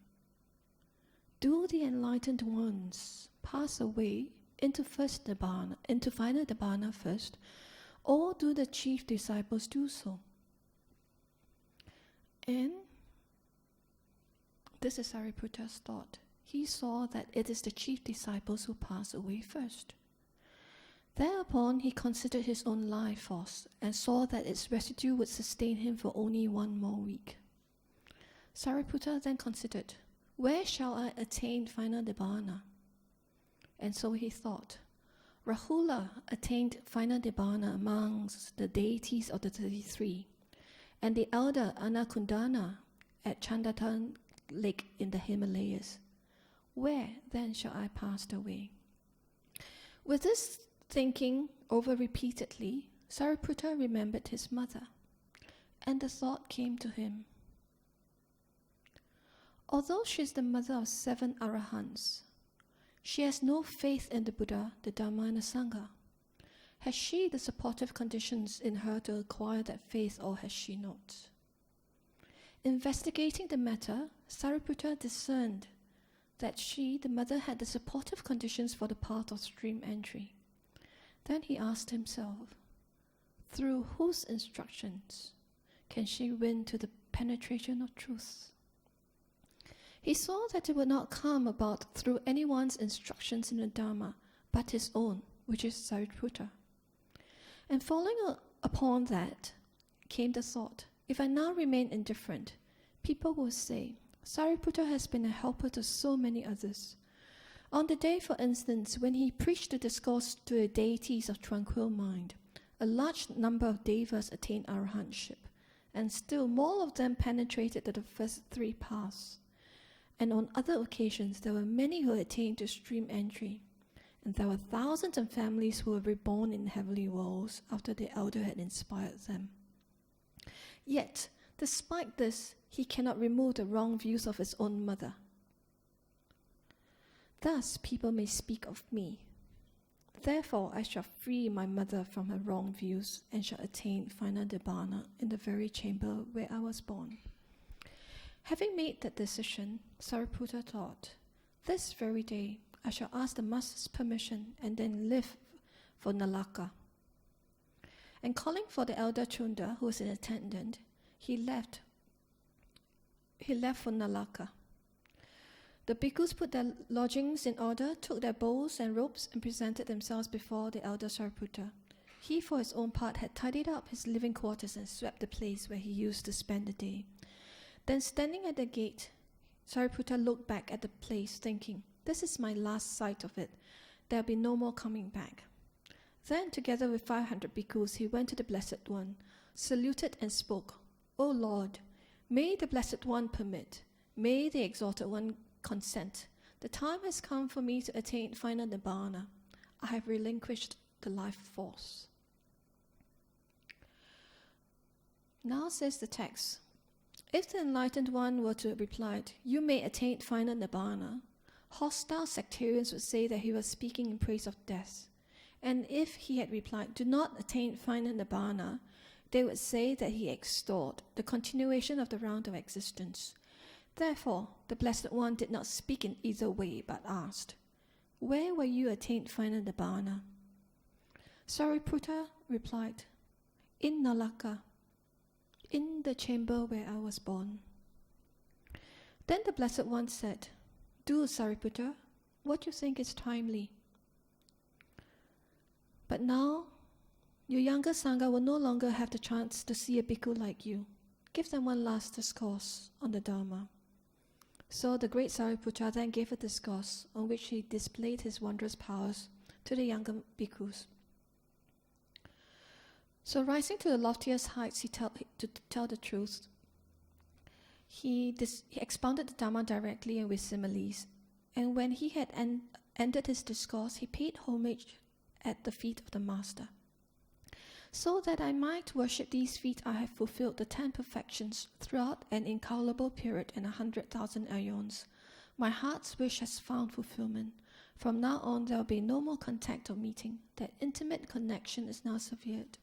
Speaker 1: Do the enlightened ones pass away into final Nibbana first, or do the chief disciples do so? And this is Sariputta's thought. He saw that it is the chief disciples who pass away first. Thereupon he considered his own life force and saw that its residue would sustain him for only 1 more week. Sariputta then considered, where shall I attain final Nibbana? And so he thought, Rahula attained final Nibbana amongst the deities of the 33, and the elder Anakundana at Chandatan Lake in the Himalayas. Where then shall I pass away? With this thinking over repeatedly, Sariputta remembered his mother And the thought came to him, although she is the mother of 7 arahants, she has no faith in the Buddha, the Dhamma, and the Sangha. Has she the supportive conditions in her to acquire that faith, or has she not? Investigating the matter, Sariputta discerned that she, the mother, had the supportive conditions for the path of stream entry. Then he asked himself, through whose instructions can she win to the penetration of truth? He saw that it would not come about through anyone's instructions in the Dhamma, but his own, which is Sariputta. And following upon that came the thought, if I now remain indifferent, people will say, Sariputta has been a helper to so many others. On the day, for instance, when he preached the discourse to the deities of tranquil mind, a large number of devas attained arahantship, and still more of them penetrated to the first 3 paths. And on other occasions, there were many who attained to stream entry, and there were thousands of families who were reborn in heavenly worlds after the elder had inspired them. Yet, despite this, he cannot remove the wrong views of his own mother. Thus, people may speak of me. Therefore, I shall free my mother from her wrong views and shall attain final nibbana in the very chamber where I was born. Having made that decision, Sariputta thought, this very day I shall ask the master's permission and then leave for Nalaka. And calling for the elder Chunda, who was in attendant, he left for Nalaka. The bhikkhus put their lodgings in order, took their bowls and robes, and presented themselves before the elder Sariputta. He, for his own part, had tidied up his living quarters and swept the place where he used to spend the day. Then, standing at the gate, Sariputta looked back at the place, thinking, this is my last sight of it. There will be no more coming back. Then, together with 500 bhikkhus, he went to the Blessed One, saluted and spoke, O Lord, may the Blessed One permit, may the Exalted One consent. The time has come for me to attain final nibbana. I have relinquished the life force. Now says the text, if the Enlightened One were to have replied, you may attain final nibbana, hostile sectarians would say that he was speaking in praise of death. And if he had replied, do not attain final nibbana, they would say that he extolled the continuation of the round of existence. Therefore, the Blessed One did not speak in either way, but asked, where will you attain final nibbana? Sariputta replied, in Nalaka, in the chamber where I was born. Then the Blessed One said, do, Sariputta, what you think is timely. But now, your younger Sangha will no longer have the chance to see a bhikkhu like you. Give them one last discourse on the Dhamma. So the great Sariputta then gave a discourse on which he displayed his wondrous powers to the younger bhikkhus. So rising to the loftiest heights, to tell the truth, he expounded the Dhamma directly and with similes. And when he had ended his discourse, he paid homage at the feet of the Master. So that I might worship these feet, I have fulfilled the 10 perfections throughout an incalculable period and 100,000 aeons. My heart's wish has found fulfillment. From now on, there will be no more contact or meeting. That intimate connection is now severed.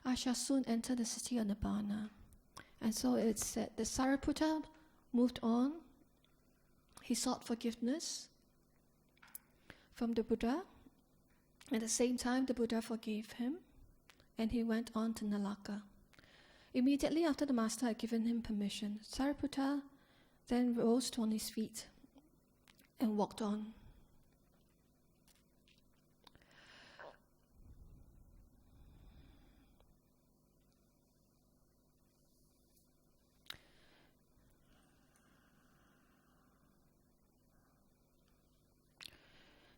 Speaker 1: I shall soon enter the city of Nibbana. And so it's said that Sariputta moved on. He sought forgiveness from the Buddha. At the same time, the Buddha forgave him. And he went on to Nalaka. Immediately after the Master had given him permission, Sariputta then rose on his feet and walked on.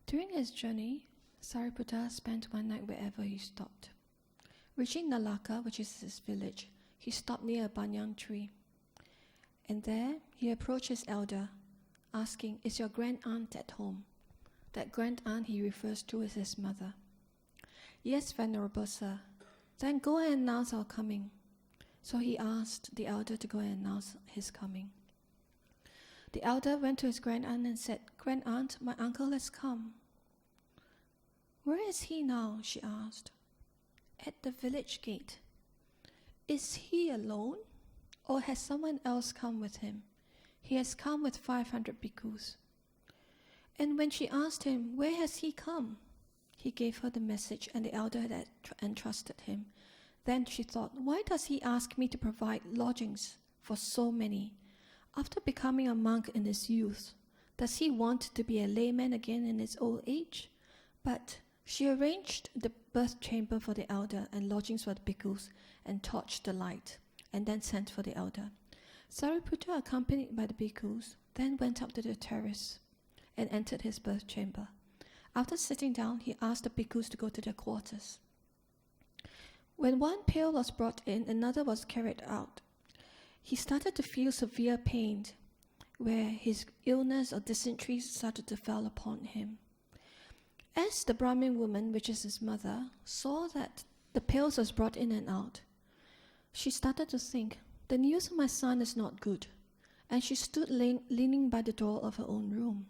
Speaker 1: During his journey, Sariputta spent one night wherever he stopped. Reaching Nalaka, which is his village, he stopped near a banyan tree. And there he approached his elder, asking, is your grand-aunt at home? That grand-aunt he refers to as his mother. Yes, Venerable Sir. Then go and announce our coming. So he asked the elder to go and announce his coming. The elder went to his grand-aunt and said, "Grand-aunt, my uncle has come." "Where is he now?" she asked. "At the village gate." "Is he alone? Or has someone else come with him?" "He has come with 500 bhikkhus." And when she asked him, "Where has he come?" he gave her the message, and the elder had entrusted him. Then she thought, "Why does he ask me to provide lodgings for so many? After becoming a monk in his youth, does he want to be a layman again in his old age?" But she arranged the birth chamber for the elder and lodgings for the bhikkhus and torched the light, and then sent for the elder. Sariputta, accompanied by the bhikkhus, then went up to the terrace and entered his birth chamber. After sitting down, he asked the bhikkhus to go to their quarters. When one pail was brought in, another was carried out. He started to feel severe pain, where his illness or dysentery started to fall upon him. As the Brahmin woman, which is his mother, saw that the pails was brought in and out, she started to think, "The news of my son is not good," and she stood leaning by the door of her own room.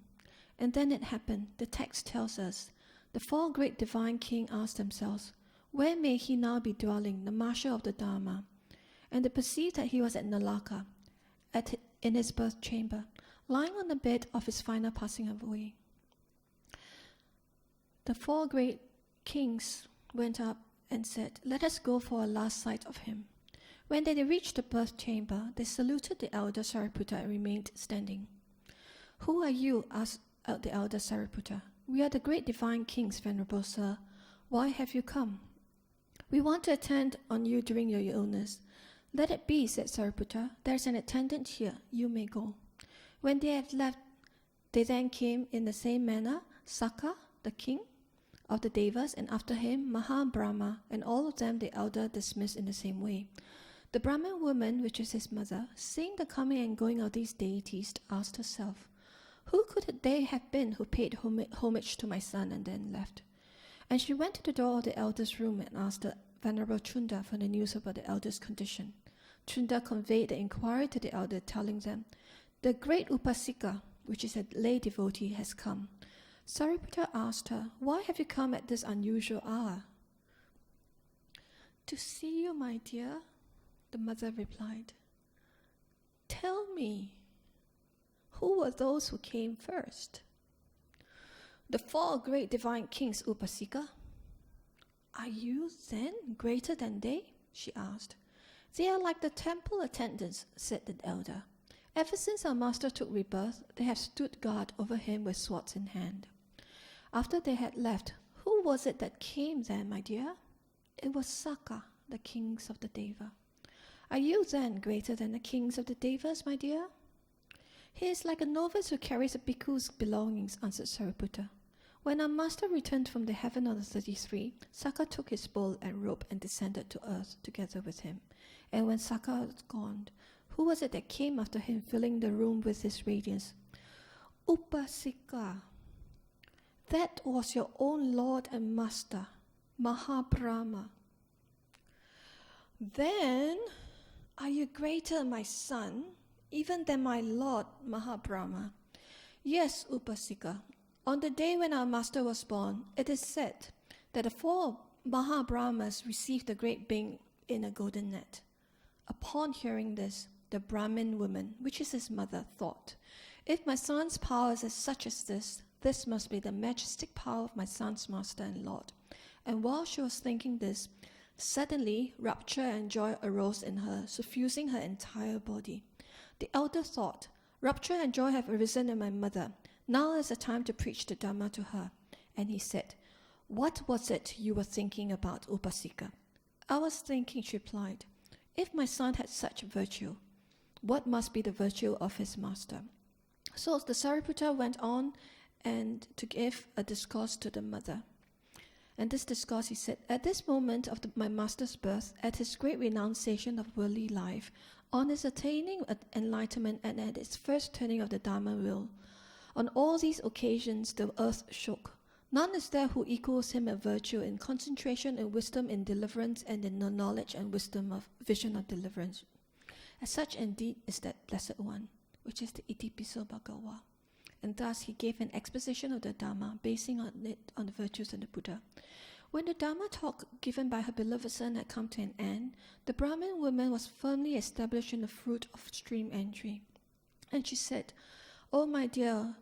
Speaker 1: And then it happened. The text tells us, the 4 great divine kings asked themselves, where may he now be dwelling, the marshal of the Dharma? And they perceived that he was at Nalaka, in his birth chamber, lying on the bed of his final passing away. The 4 great kings went up and said, "Let us go for a last sight of him." When they reached the birth chamber, they saluted the elder Sariputta and remained standing. "Who are you?" asked the elder Sariputta. "We are the great divine kings, Venerable Sir. Why have you come?" "We want to attend on you during your illness." "Let it be," said Sariputta. "There is an attendant here. You may go." When they had left, they then came in the same manner, Sakka, the king of the Devas, and after him Mahabrahma, and all of them the elder dismissed in the same way. The Brahmin woman, which is his mother, seeing the coming and going of these deities, asked herself, "Who could they have been who paid homage to my son and then left?" And she went to the door of the elder's room and asked the Venerable Chunda for the news about the elder's condition. Chunda conveyed the inquiry to the elder, telling them, "The great Upasika, which is a lay devotee, has come." Sariputta asked her, "Why have you come at this unusual hour?" "To see you, my dear," the mother replied. "Tell me, who were those who came first?" "The 4 great divine kings, Upasika." "Are you, then, greater than they?" she asked. "They are like the temple attendants," said the elder. "Ever since our master took rebirth, they have stood guard over him with swords in hand." After they had left, "Who was it that came then, my dear?" "It was Sakka, the kings of the Deva." "Are you then greater than the kings of the Devas, my dear?" "He is like a novice who carries a bhikkhu's belongings," answered Sariputta. When our master returned from the heaven of the 33, Sakka took his bowl and robe and descended to earth together with him. And when Sakka was gone, who was it that came after him, filling the room with his radiance? "Upasika. That was your own Lord and Master, Mahabrahma." "Then are you greater, my son, even than my Lord Mahabrahma?" "Yes, Upasika. On the day when our master was born, it is said that the 4 Mahabrahmas received the great being in a golden net." Upon hearing this, the Brahmin woman, which is his mother, thought, "If my son's power is such as this, this must be the majestic power of my son's master and Lord." And while she was thinking this, suddenly rapture and joy arose in her, suffusing her entire body. The elder thought, "Rapture and joy have arisen in my mother. Now is the time to preach the Dhamma to her." And he said, "What was it you were thinking about, Upasika?" "I was thinking," she replied, "if my son had such virtue, what must be the virtue of his master?" So the Sariputta went on and to give a discourse to the mother. And this discourse, he said, "At this moment of my master's birth, at his great renunciation of worldly life, on his attaining enlightenment, and at its first turning of the Dharma wheel, on all these occasions the earth shook, None is there who equals him in virtue, in concentration, in wisdom, in deliverance, and in the knowledge and wisdom of vision of deliverance. As such, indeed, is that blessed one, which is the Itipiso Bhagawa. And thus he gave an exposition of the Dhamma, basing on it on the virtues of the Buddha. When the Dhamma talk given by her beloved son had come to an end, the Brahmin woman was firmly established in the fruit of stream entry. And she said, "Oh, my dear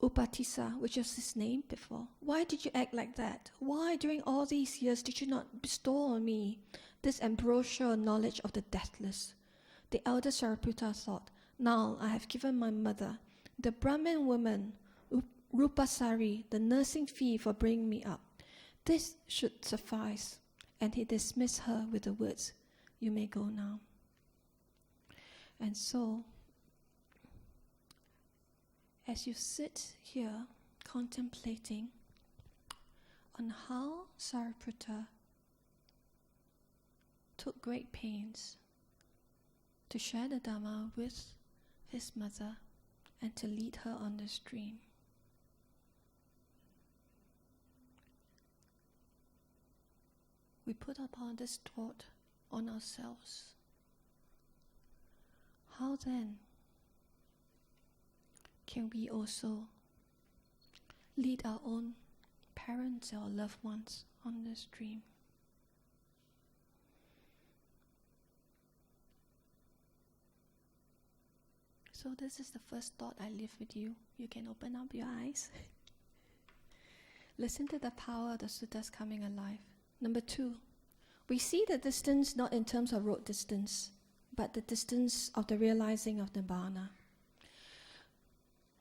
Speaker 1: Upatissa," which was his name before, "why did you act like that? Why, during all these years, did you not bestow on me this ambrosial knowledge of the deathless?" The elder Sariputta thought, "Now I have given my mother, the Brahmin woman, Rupasari, the nursing fee for bringing me up. This should suffice." And he dismissed her with the words, "You may go now." And so, as you sit here contemplating on how Sariputta took great pains to share the Dhamma with his mother and to lead her on the stream, we put upon this thought on ourselves. How then can we also lead our own parents or loved ones on the stream? So this is the first thought I leave with you. You can open up your eyes. Listen to the power of the suttas coming alive. Number 2, we see the distance not in terms of road distance, but the distance of the realizing of Nibbana.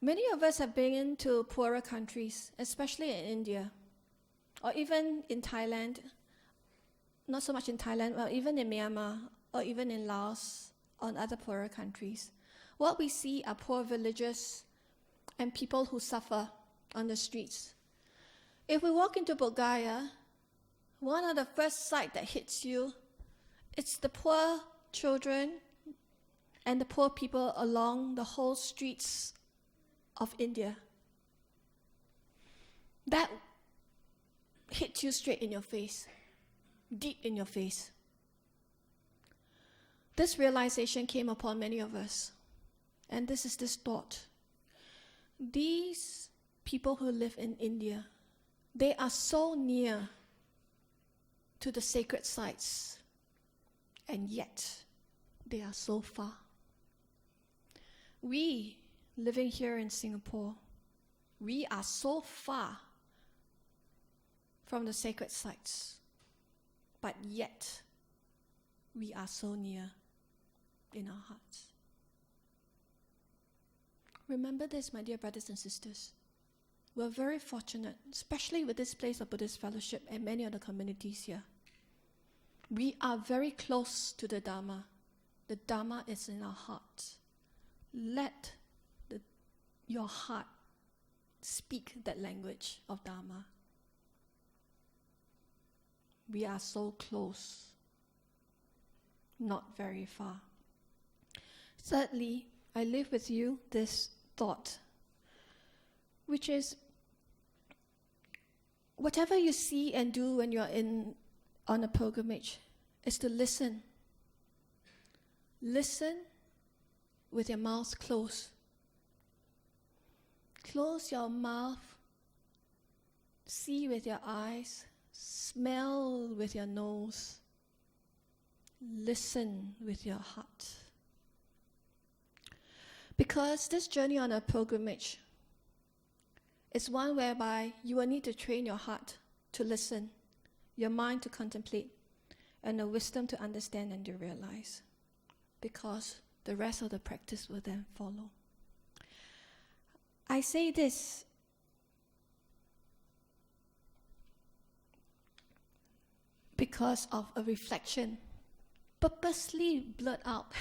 Speaker 1: Many of us have been to poorer countries, especially in India, or even in Thailand, not so much in Thailand, or even in Myanmar, or even in Laos, or in other poorer countries. What we see are poor villages and people who suffer on the streets. If we walk into Bulgaria, one of the first sight that hits you, it's the poor children and the poor people along the whole streets of India. That hits you straight in your face, deep in your face. This realization came upon many of us, and this is this thought. These people who live in India, they are so near to the sacred sites, and yet they are so far. We, living here in Singapore, we are so far from the sacred sites, but yet we are so near in our hearts. Remember this, my dear brothers and sisters. We're very fortunate, especially with this place of Buddhist fellowship and many other communities here. We are very close to the Dhamma. The Dhamma is in our hearts. Let your heart speak that language of Dhamma. We are so close, not very far. Thirdly, I leave with you this thought, which is, whatever you see and do when you're on a pilgrimage is to listen. Listen with your mouth closed. Close your mouth, see with your eyes, smell with your nose, listen with your heart. Because this journey on a pilgrimage is one whereby you will need to train your heart to listen, your mind to contemplate, and the wisdom to understand and to realize. Because the rest of the practice will then follow. I say this because of a reflection purposely blurred out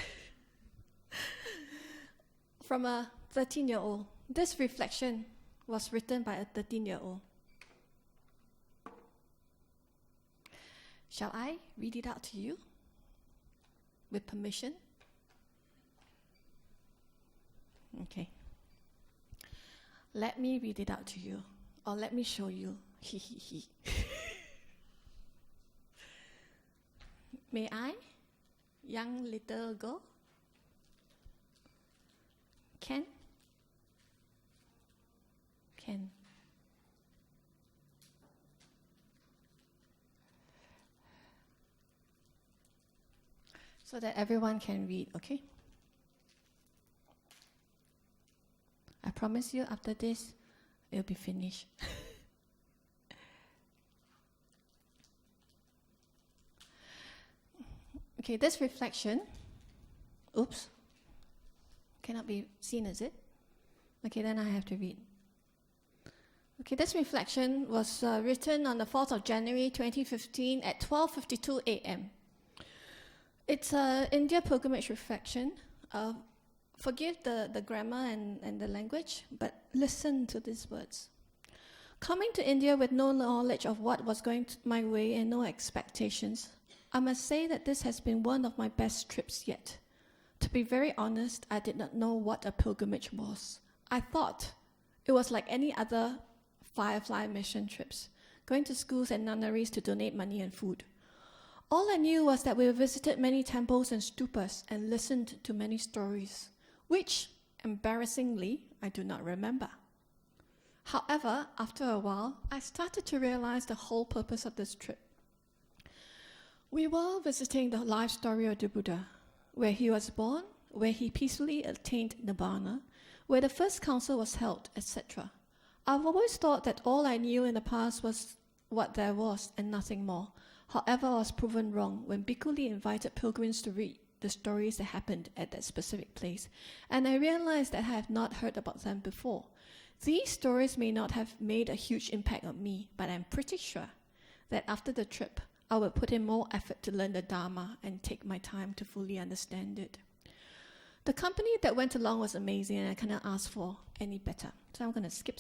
Speaker 1: from a 13-year-old. This reflection was written by a 13-year-old. Shall I read it out to you with permission? Okay. Let me read it out to you. Or let me show you. He, he, he. May I? Young little girl? Can? Can. So that everyone can read, okay? I promise you after this, it'll be finished. Okay, this reflection, oops, cannot be seen, is it? Okay, then I have to read. Okay, this reflection was written on the 4th of January 2015 at 12:52 a.m. It's an India pilgrimage reflection. Forgive the grammar and the language, but listen to these words. Coming to India with no knowledge of what was going my way and no expectations, I must say that this has been one of my best trips yet. To be very honest, I did not know what a pilgrimage was. I thought it was like any other Firefly mission trips, going to schools and nunneries to donate money and food. All I knew was that we visited many temples and stupas and listened to many stories, which, embarrassingly, I do not remember. However, after a while, I started to realize the whole purpose of this trip. We were visiting the life story of the Buddha, where he was born, where he peacefully attained Nibbana, where the first council was held, etc. I've always thought that all I knew in the past was what there was and nothing more. However, I was proven wrong when Bhikkhu Li invited pilgrims to read the stories that happened at that specific place, and I realized that I have not heard about them before. These stories may not have made a huge impact on me, but I'm pretty sure that after the trip, I will put in more effort to learn the Dharma and take my time to fully understand it. The company that went along was amazing, and I cannot ask for any better. So I'm going to skip.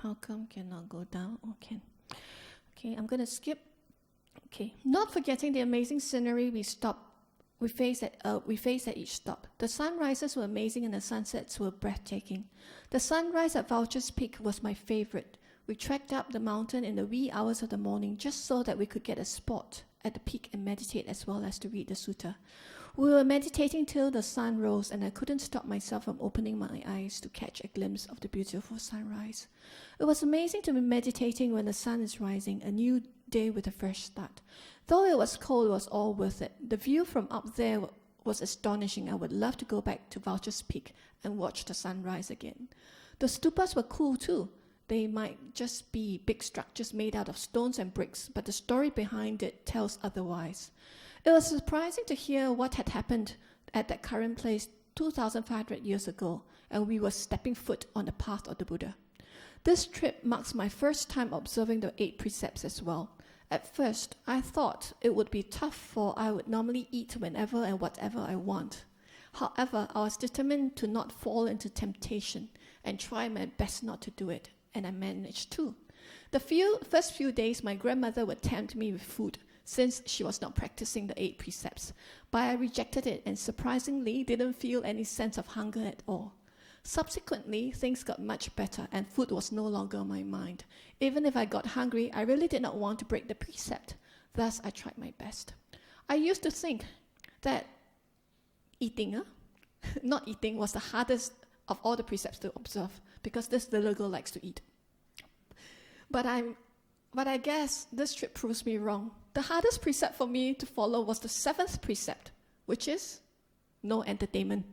Speaker 1: How come cannot go down? Okay. Okay, I'm going to skip. Okay, not forgetting the amazing scenery we faced at each stop. The sunrises were amazing and the sunsets were breathtaking. The sunrise at Vulture's Peak was my favorite. We trekked up the mountain in the wee hours of the morning just so that we could get a spot at the peak and meditate as well as to read the sutta. We were meditating till the sun rose and I couldn't stop myself from opening my eyes to catch a glimpse of the beautiful sunrise. It was amazing to be meditating when the sun is rising, a new day with a fresh start. Though it was cold, it was all worth it. The view from up there was astonishing. I would love to go back to Vulture's Peak and watch the sunrise again. The stupas were cool too. They might just be big structures made out of stones and bricks, but the story behind it tells otherwise. It was surprising to hear what had happened at that current place 2,500 years ago, and we were stepping foot on the path of the Buddha. This trip marks my first time observing the 8 precepts as well. At first, I thought it would be tough, for I would normally eat whenever and whatever I want. However, I was determined to not fall into temptation and try my best not to do it, and I managed to. The first few days, my grandmother would tempt me with food, since she was not practicing the 8 precepts, but I rejected it and surprisingly didn't feel any sense of hunger at all. Subsequently, things got much better and food was no longer on my mind. Even if I got hungry, I really did not want to break the precept. Thus, I tried my best. I used to think that not eating was the hardest of all the precepts to observe because this little girl likes to eat. But I guess this trip proves me wrong. The hardest precept for me to follow was the 7th precept, which is no entertainment.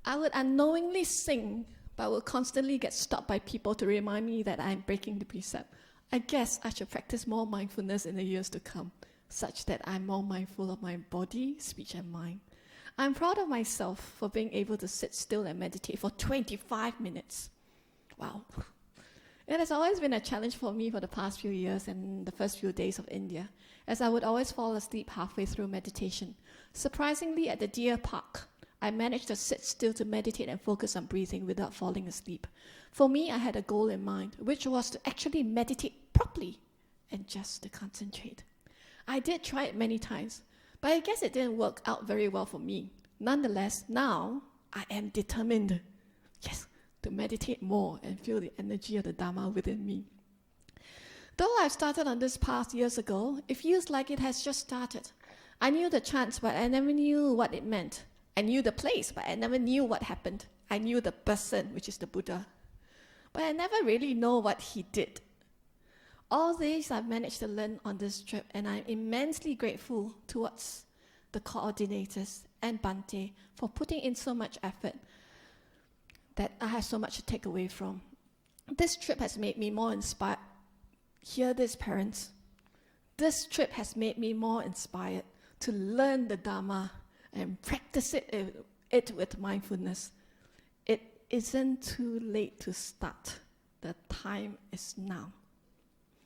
Speaker 1: I would unknowingly sing, but would constantly get stopped by people to remind me that I am breaking the precept. I guess I should practice more mindfulness in the years to come, such that I'm more mindful of my body, speech, and mind. I'm proud of myself for being able to sit still and meditate for 25 minutes. Wow. It has always been a challenge for me for the past few years and the first few days of India, as I would always fall asleep halfway through meditation. Surprisingly, at the Deer Park, I managed to sit still to meditate and focus on breathing without falling asleep. For me, I had a goal in mind, which was to actually meditate properly and just to concentrate. I did try it many times, but I guess it didn't work out very well for me. Nonetheless, now I am determined, yes, to meditate more and feel the energy of the Dharma within me. Though I started on this path years ago, it feels like it has just started. I knew the chants, but I never knew what it meant. I knew the place, but I never knew what happened. I knew the person, which is the Buddha, but I never really know what he did. All these I've managed to learn on this trip, and I'm immensely grateful towards the coordinators and Bante for putting in so much effort that I have so much to take away from. This trip has made me more inspired. Hear this, parents. This trip has made me more inspired to learn the Dharma and practice it with mindfulness. It isn't too late to start. The time is now.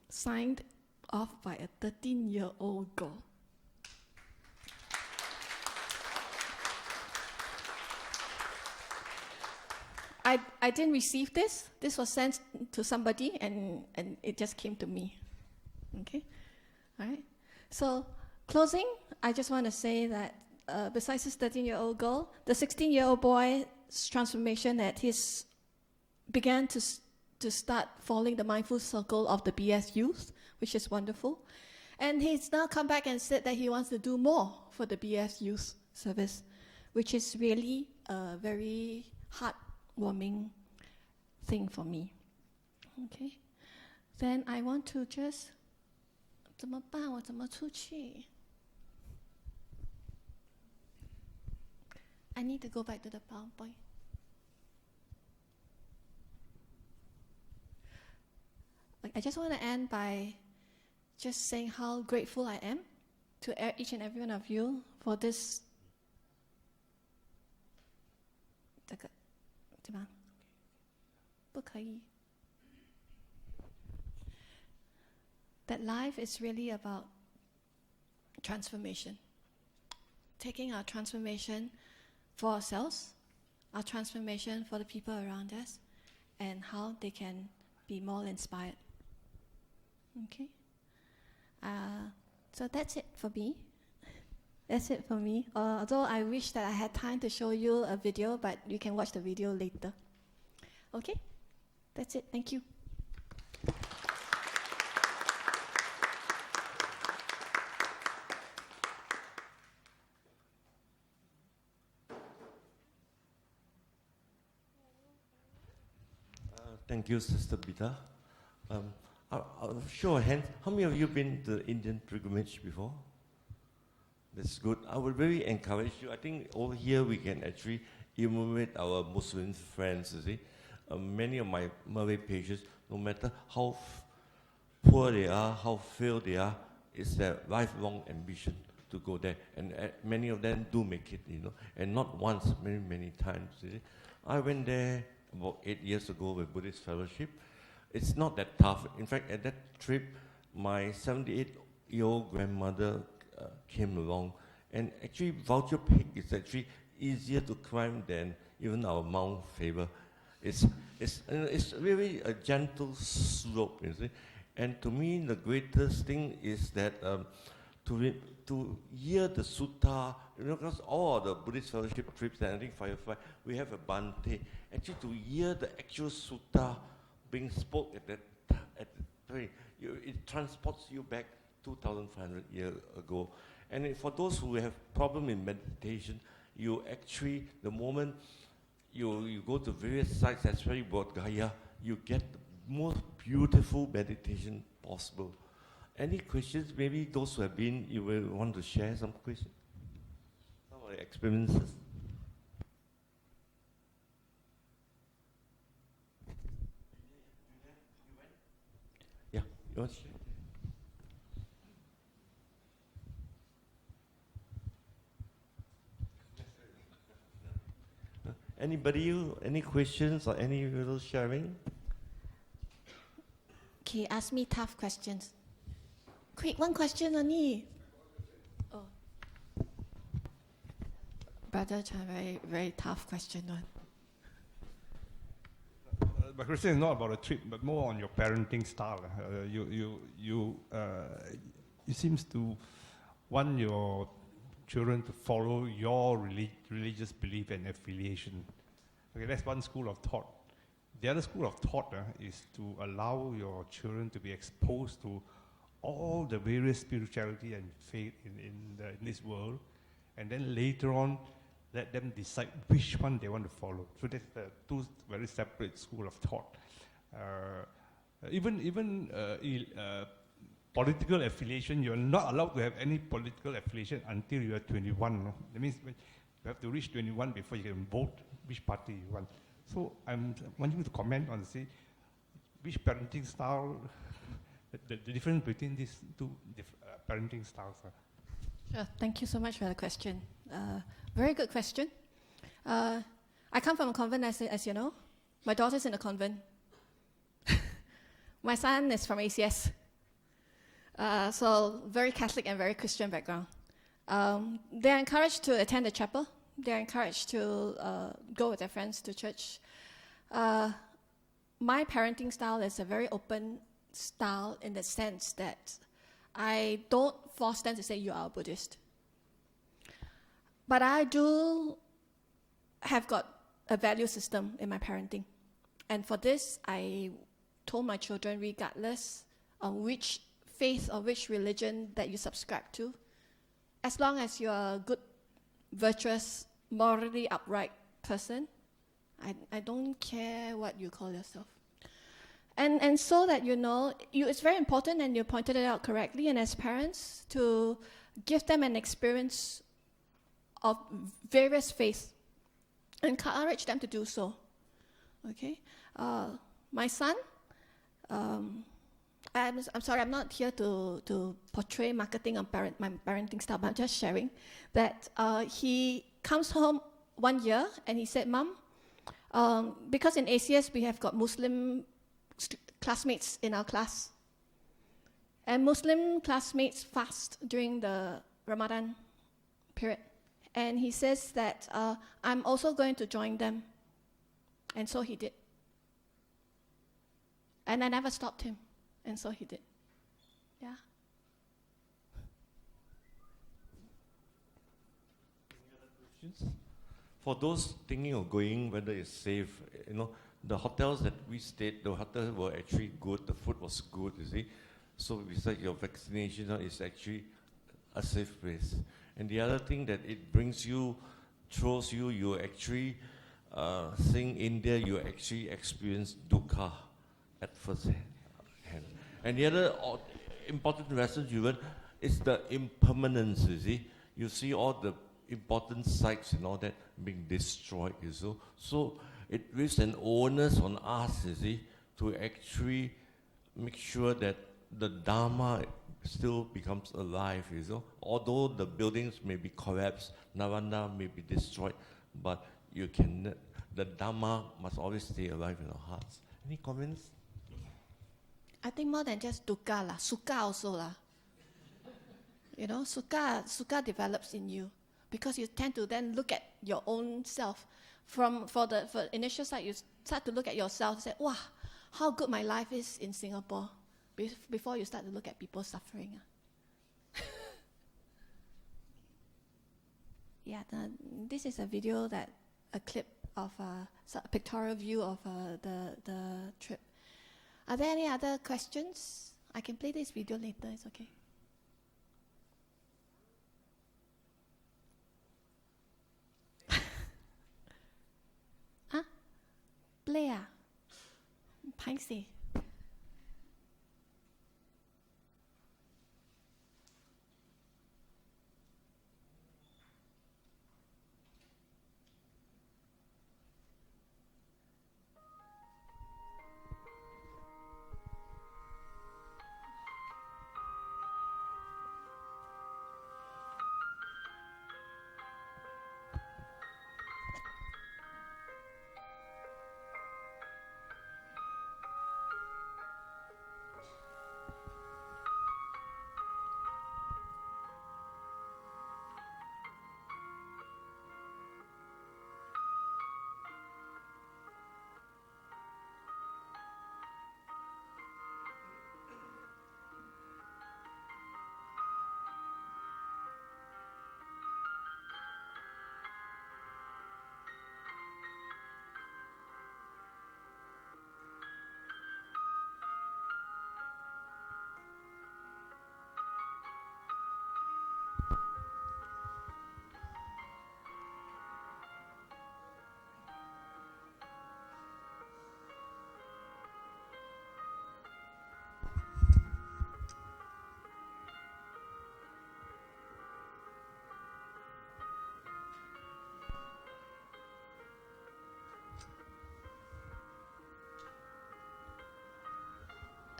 Speaker 1: Signed off by a 13-year-old girl. I didn't receive this. This was sent to somebody, and it just came to me. Okay? All right? So, closing, I just want to say that besides this 13-year-old girl, the 16-year-old boy's transformation that he's began to start following the mindful circle of the BS youth, which is wonderful. And he's now come back and said that he wants to do more for the BS youth service, which is really a very heartwarming thing for me. Okay? Then I want to just, 怎么办？我怎么出去？ I need to go back to the PowerPoint. I just want to end by just saying how grateful I am to each and every one of you for this. 这个，对吧？不可以。That life is really about transformation. Taking our transformation for ourselves, our transformation for the people around us, and how they can be more inspired. Okay? So that's it for me. That's it for me. Although I wish that I had time to show you a video, but you can watch the video later. Okay? That's it. Thank you.
Speaker 2: Thank you, Sister Bita. I'll show a hand. How many of you have been to the Indian pilgrimage before? That's good. I would really encourage you. I think over here we can actually emulate our Muslim friends, you see. Many of my Malay patients, no matter how poor they are, how failed they are, it's their lifelong ambition to go there. And many of them do make it, you know, and not once, many, many times. You see. I went there about 8 years ago with Buddhist fellowship. It's not that tough. In fact, at that trip, my 78-year-old grandmother came along, and actually Vulture Peak is actually easier to climb than even our Mount Faber. It's really a gentle slope, you see. And to me, the greatest thing is that to hear the sutta, you know, because all the Buddhist fellowship trips, and I think Firefly, we have a Bante. Actually, to hear the actual sutta being spoke at it transports you back 2,500 years ago. And for those who have problem in meditation, you actually, the moment you go to various sites, especially Bodh Gaya, you get the most beautiful meditation possible. Any questions? Maybe those who have been, you will want to share some questions? Some of the experiences? Yeah, you want to share? Anybody, any questions or any little sharing?
Speaker 1: Okay, ask me tough questions. Quick, one question only. Oh. Brother Chan, very, very tough question one.
Speaker 3: my question is not about a trip, but more on your parenting style. You seems to want your children to follow your religious belief and affiliation. Okay, that's one school of thought. The other school of thought is to allow your children to be exposed to all the various spirituality and faith in this world, and then later on, let them decide which one they want to follow. So that's two very separate school of thought. Even political affiliation, you're not allowed to have any political affiliation until you are 21. No? That means you have to reach 21 before you can vote which party you want. So I want you to comment on, see, which parenting style, the difference between these two parenting styles.
Speaker 1: Sure. Thank you so much for the question. Very good question. I come from a convent, as you know. My daughter's in a convent. My son is from ACS. So very Catholic and very Christian background. They're encouraged to attend the chapel. They're encouraged to go with their friends to church. My parenting style is a very open style in the sense that I don't force them to say you are a Buddhist. But I do have got a value system in my parenting. And for this, I told my children, regardless of which faith or which religion that you subscribe to, as long as you're a good, virtuous, morally upright person, I don't care what you call yourself. And so that you know, it's very important, and you pointed it out correctly, and as parents, to give them an experience of various faiths, encourage them to do so. Okay? My son, I'm sorry, I'm not here to portray marketing on my parenting style, but I'm just sharing that he comes home 1 year and he said, Mom, because in ACS we have got Muslim classmates in our class, and Muslim classmates fast during the Ramadan period. And he says that I'm also going to join them. And so he did. And I never stopped him. And so he did. Yeah.
Speaker 2: Any other questions? For those thinking of going, whether it's safe, you know, the hotels that we stayed, the hotels were actually good, the food was good, you see. So besides your vaccination, it's actually a safe place. And the other thing that it brings you, throws you, you actually, seeing India, you actually experience dukkha at first hand. And the other important lesson you learn is the impermanence, you see. You see all the important sites and all that being destroyed, you see. So it is an onus on us, you see, to actually make sure that the Dharma still becomes alive, you know. Although the buildings may be collapsed, Navanda may be destroyed, but you can, the Dharma must always stay alive in our hearts. Any comments?
Speaker 1: I think more than just dukkha lah, sukha also lah. You know, sukha develops in you because you tend to then look at your own self. For initial sight, you start to look at yourself and say, wow, how good my life is in Singapore, before you start to look at people suffering. Yeah, this is a video, a clip of a pictorial view of the trip. Are there any other questions? I can play this video later, it's okay. Huh? Play ah? Paiseh.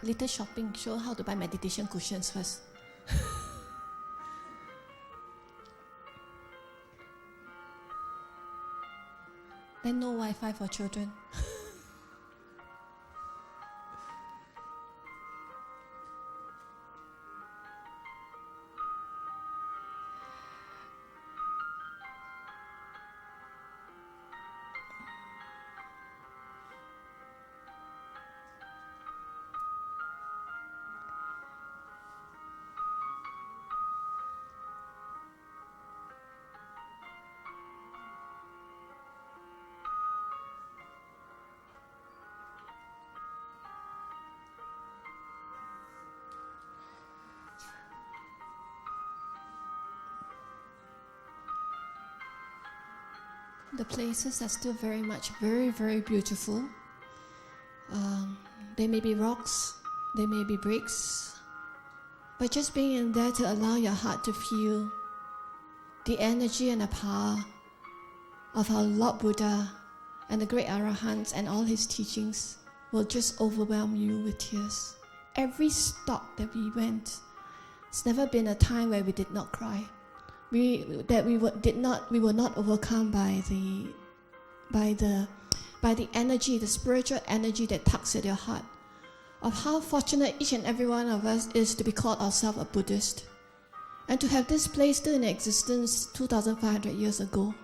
Speaker 1: little shopping, show how to buy meditation cushions first. Then no Wi-Fi for children. The places are still very much, very, very beautiful. They may be rocks, they may be bricks, but just being in there to allow your heart to feel the energy and the power of our Lord Buddha and the great Arahants and all his teachings will just overwhelm you with tears. Every stop that we went, it's never been a time where we did not cry. We were not overcome by the energy, the spiritual energy that tugs at your heart, of how fortunate each and every one of us is to be called ourselves a Buddhist, and to have this place still in existence 2,500 years ago.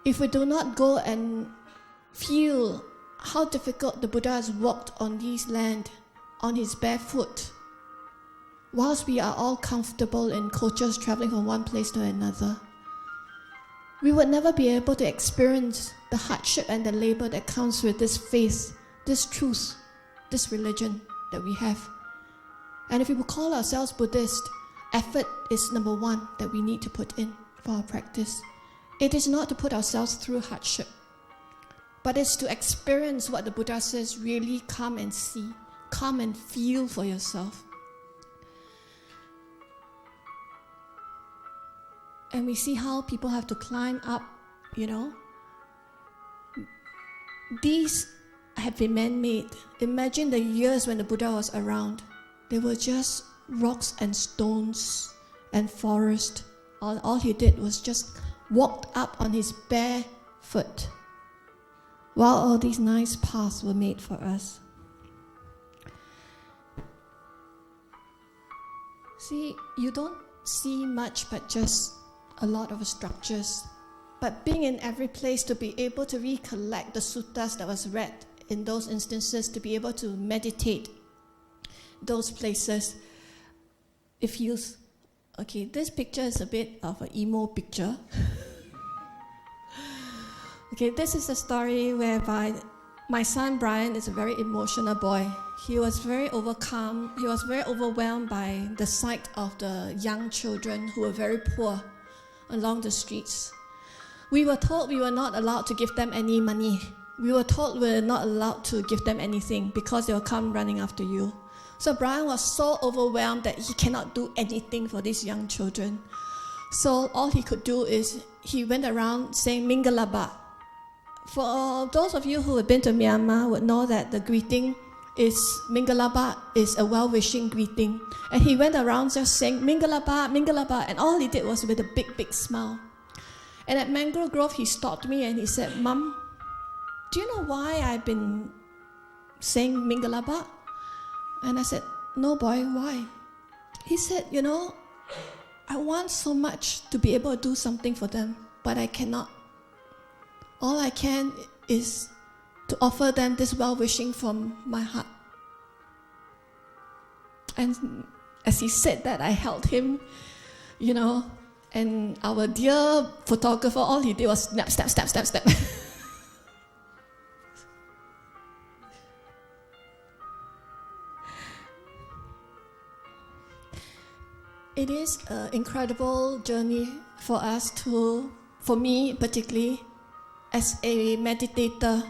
Speaker 1: If we do not go and feel how difficult the Buddha has walked on this land, on his bare foot, whilst we are all comfortable in coaches traveling from one place to another, we would never be able to experience the hardship and the labor that comes with this faith, this truth, this religion that we have. And if we would call ourselves Buddhist, effort is number one that we need to put in for our practice. It is not to put ourselves through hardship, but it's to experience what the Buddha says, really come and see, come and feel for yourself. And we see how people have to climb up, These have been man-made. Imagine the years when the Buddha was around. They were just rocks and stones and forest. All he did was just walked up on his bare foot, while all these nice paths were made for us. See, you don't see much but just a lot of structures. But being in every place, to be able to recollect the suttas that was read in those instances, to be able to meditate those places, it feels, okay, this picture is a bit of an emo picture. Okay, this is a story whereby my son Brian is a very emotional boy. He was very overcome, he was very overwhelmed by the sight of the young children who were very poor along the streets. We were told we were not allowed to give them any money. We were told we were not allowed to give them anything because they will come running after you. So Brian was so overwhelmed that he cannot do anything for these young children. So all he could do is he went around saying Mingalaba. For those of you who have been to Myanmar would know that the greeting is Mingalaba is a well-wishing greeting. And he went around just saying Mingalaba, Mingalaba, and all he did was with a big, big smile. And at Mangrove Grove, he stopped me and he said, Mom, do you know why I've been saying Mingalaba? And I said, no boy, why? He said, I want so much to be able to do something for them, but I cannot. All I can is to offer them this well-wishing from my heart. And as he said that, I held him, and our dear photographer, all he did was snap, snap, snap, snap, snap. It is an incredible journey for us for me particularly, as a meditator.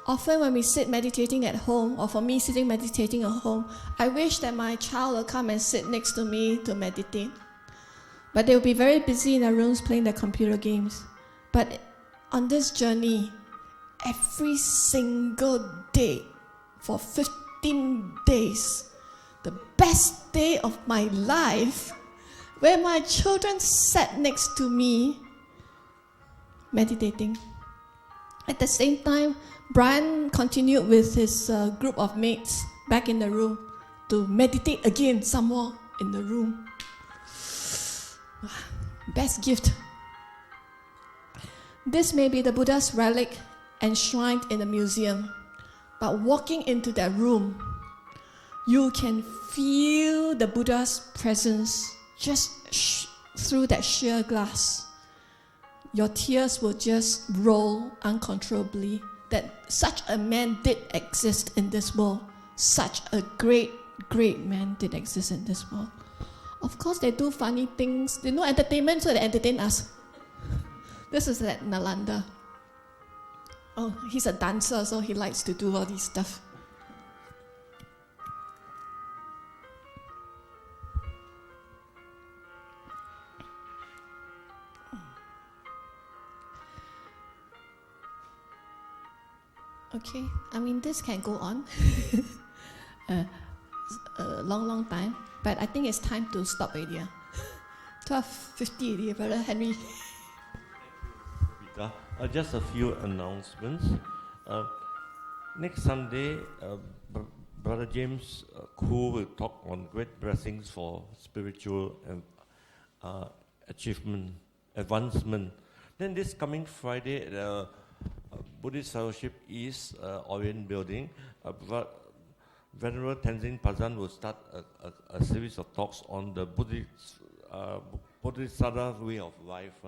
Speaker 1: Often when we sit meditating at home, or for me sitting meditating at home, I wish that my child will come and sit next to me to meditate. But they will be very busy in their rooms playing their computer games. But on this journey, every single day, for 15 days, the best day of my life, where my children sat next to me meditating. At the same time, Brian continued with his group of mates back in the room to meditate again some more in the room. Best gift. This may be the Buddha's relic enshrined in a museum, but walking into that room, you can feel the Buddha's presence just through that sheer glass. Your tears will just roll uncontrollably that such a man did exist in this world. Such a great, great man did exist in this world. Of course, they do funny things. They know entertainment, so they entertain us. This is at Nalanda. Oh, he's a dancer, so he likes to do all these stuff. Okay, I mean, this can go on a long, long time, but I think it's time to stop already. 12:50 already, Brother Henry.
Speaker 2: Bita. Just a few announcements. Next Sunday, Brother James Koo will talk on great blessings for spiritual achievement, advancement. Then this coming Friday, the Buddhist Fellowship East Orient Building, Venerable Tenzin Pazan will start a series of talks on the Bodhisattva way of life.